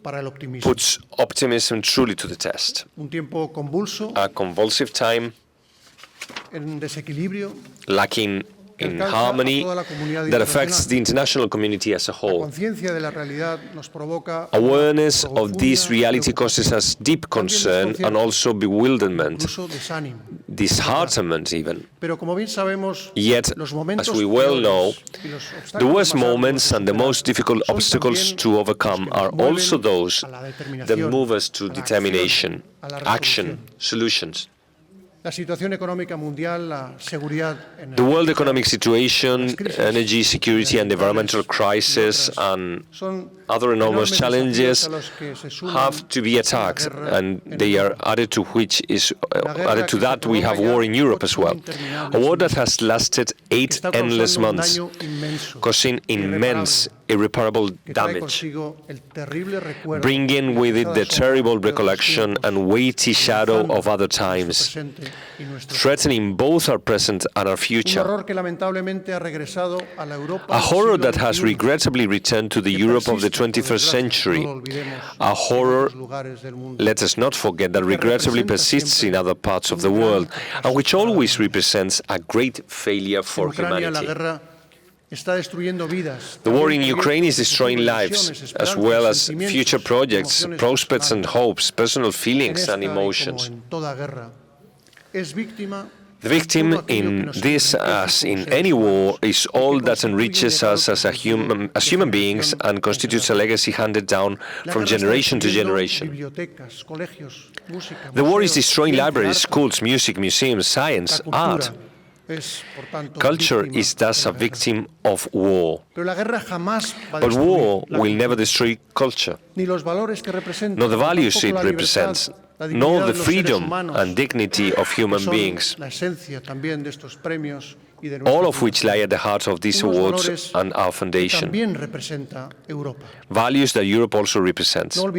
para el optimismo. puts optimism truly to the test. Un tiempo convulso, A convulsive time, en desequilibrio, lacking in alcanza a harmony, toda la comunidad that affects internacional. the international community as a La whole. conciencia de la realidad nos provoca Awareness una of this profunda reality preocupación, causes us deep concern and also bewilderment, incluso desánimo. disheartenment even. Pero como bien sabemos, Yet, los momentos as we well know, peores y los the obstáculos worst más arduos moments de and the superar most difficult son obstacles también to overcome los que are nos mueven also those a la that determinación, move us to a la determination, acción, a la action, resolución. solutions. La situación económica mundial, la seguridad The world energética, economic situation, las crisis energy security and environmental crisis, and son other enormous enormes challenges desafíos a los que se suman have to be attacked, una guerra and en they are Europa. added to which is Una guerra added to que se that we have prolonga war ya in Europe as 8 well, interminables a war that meses, has lasted que 8 está endless causando un months, daño inmenso, causing immense, irreparable que trae damage, consigo el terrible recuerdo bringing de with it the pesadas terrible sombras de otros recollection tiempos, and weighty shadow amenazando of other nuestro times, presente y nuestro threatening both our present and our Un future. horror que lamentablemente ha regresado a la Europa A del horror siglo that has XXI, regrettably returned to the que Europe of the persiste, por 21st desgracia, century, no lo olvidemos, a en horror, otros lugares del mundo, let us not forget, that que regrettably representa persists in siempre other parts of un the gran world, and which fracaso para la always humanidad. represents a great failure En for Ucrania la humanity. guerra está destruyendo vidas. The war también in Ukraine is proyectos, destroying lives, ilusiones, as esperanzas, well as sentimientos, future projects, emociones prospects and personales. hopes, personal En feelings esta and y como emotions. en toda guerra, es víctima The victim in this, as in any war, is all that enriches us as human beings and constitutes a legacy handed down from generation to generation. The war is destroying libraries, schools, music, museums, science, art. Culture is thus a victim of war. But war will never destroy culture, nor the values it represents, nor the freedom and dignity of human beings, all of which lie at the heart of these awards and our foundation. Values that Europe also represents. Let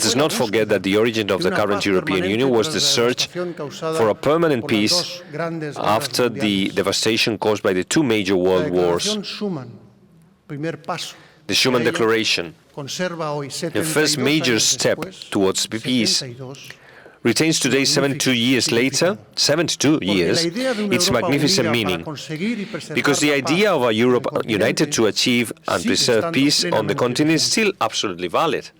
us not forget that the origin of the current European Union was the search for a permanent peace after the devastation caused by the two major world wars. The Schuman Declaration, the first major step towards peace, retains today, 72 years later, its magnificent meaning. Because the idea of a Europe united to achieve and preserve peace on the continent is still absolutely valid.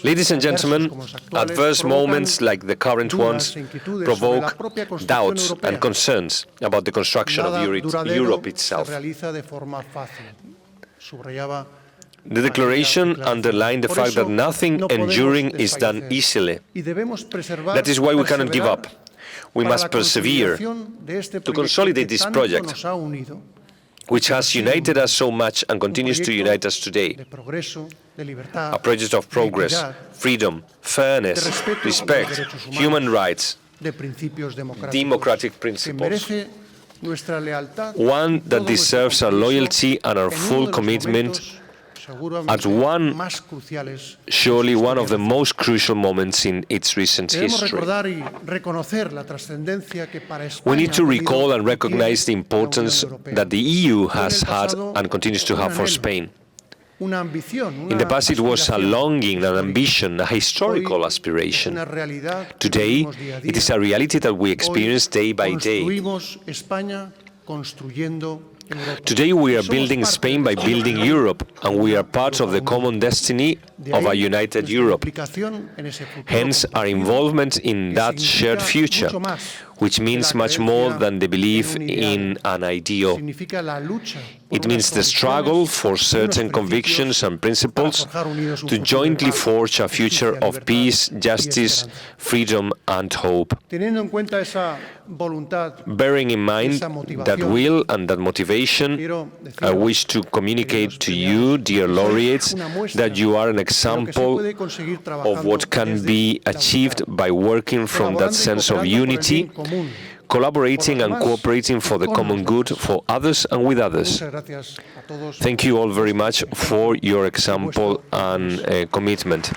Ladies and gentlemen, adverse moments like the current ones provoke doubts and concerns about the construction of Europe itself. The declaration underlined the fact that nothing enduring is done easily. That is why we cannot give up. We must persevere to consolidate this project, which has united us so much and continues to unite us today. A project of progress, freedom, fairness, respect, human rights, democratic principles. One that deserves our loyalty and our full commitment at surely one of the most crucial moments in its recent history. We need to recall and recognize the importance that the EU has had and continues to have for Spain. In the past, it was a longing, an ambition, a historical aspiration. Today, it is a reality that we experience day by day. Today we are building Spain by building Europe, and we are part of the common destiny of a united Europe. Hence our involvement in that shared future, which means much more than the belief in an ideal. It means the struggle for certain convictions and principles to jointly forge a future of peace, justice, freedom and hope. Bearing in mind that will and that motivation, I wish to communicate to you, dear laureates, that you are an example of what can be achieved by working from that sense of unity, collaborating and cooperating for the common good for others and with others. Thank you all very much for your example and commitment.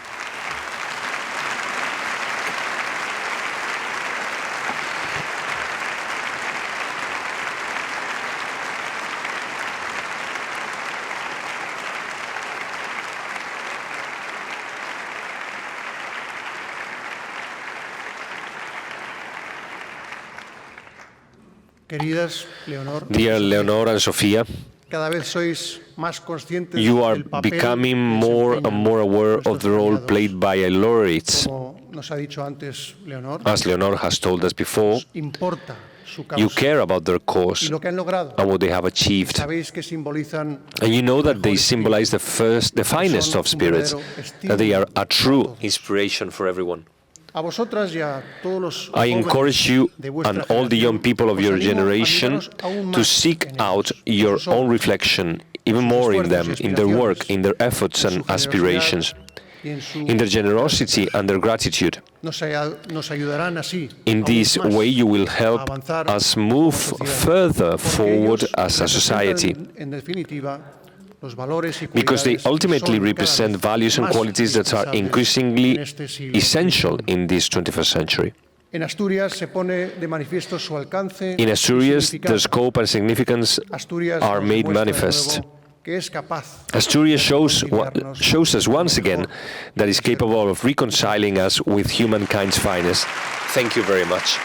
Dear Leonor and Sofia, you are becoming more and more aware of the role played by laureates. As Leonor has told us before, you care about their cause and what they have achieved. And you know that they symbolize the finest of spirits, that they are a true inspiration for everyone. I encourage you and all the young people of your generation to seek out your own reflection, even more in them, in their work, in their efforts and aspirations, in their generosity and their gratitude. In this way, you will help us move further forward as a society, because they ultimately represent values and qualities that are increasingly essential in this 21st century. In Asturias, the scope and significance are made manifest. Asturias shows us once again that is capable of reconciling us with humankind's finest. Thank you very much.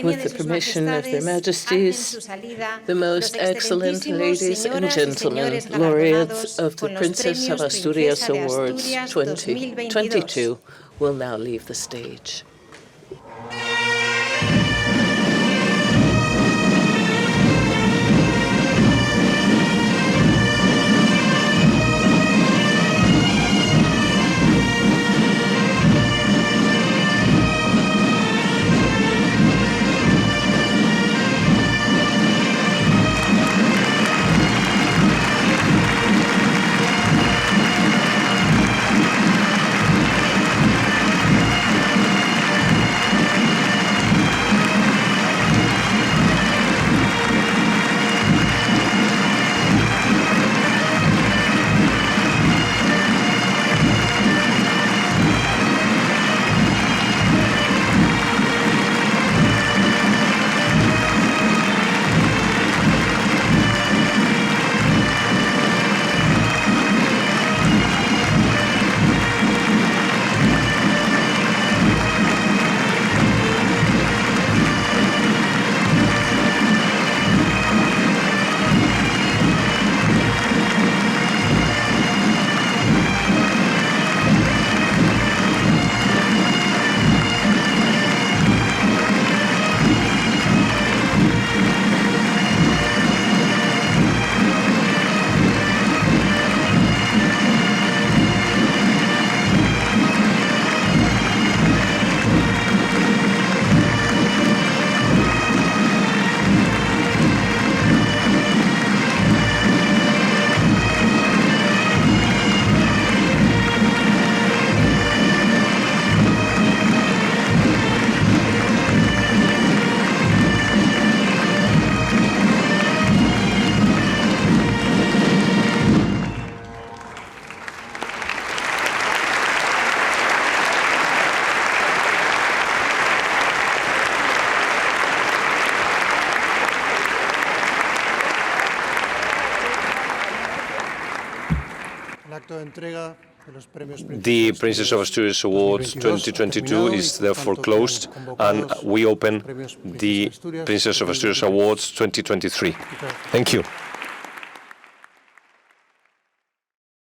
With the permission of their majesties, the most excellent ladies and gentlemen, laureates of the Princess of Asturias Awards 2022, will now leave the stage. The Princess of Asturias Awards 2022 is therefore closed, and we open the Princess of Asturias Awards 2023. Thank you.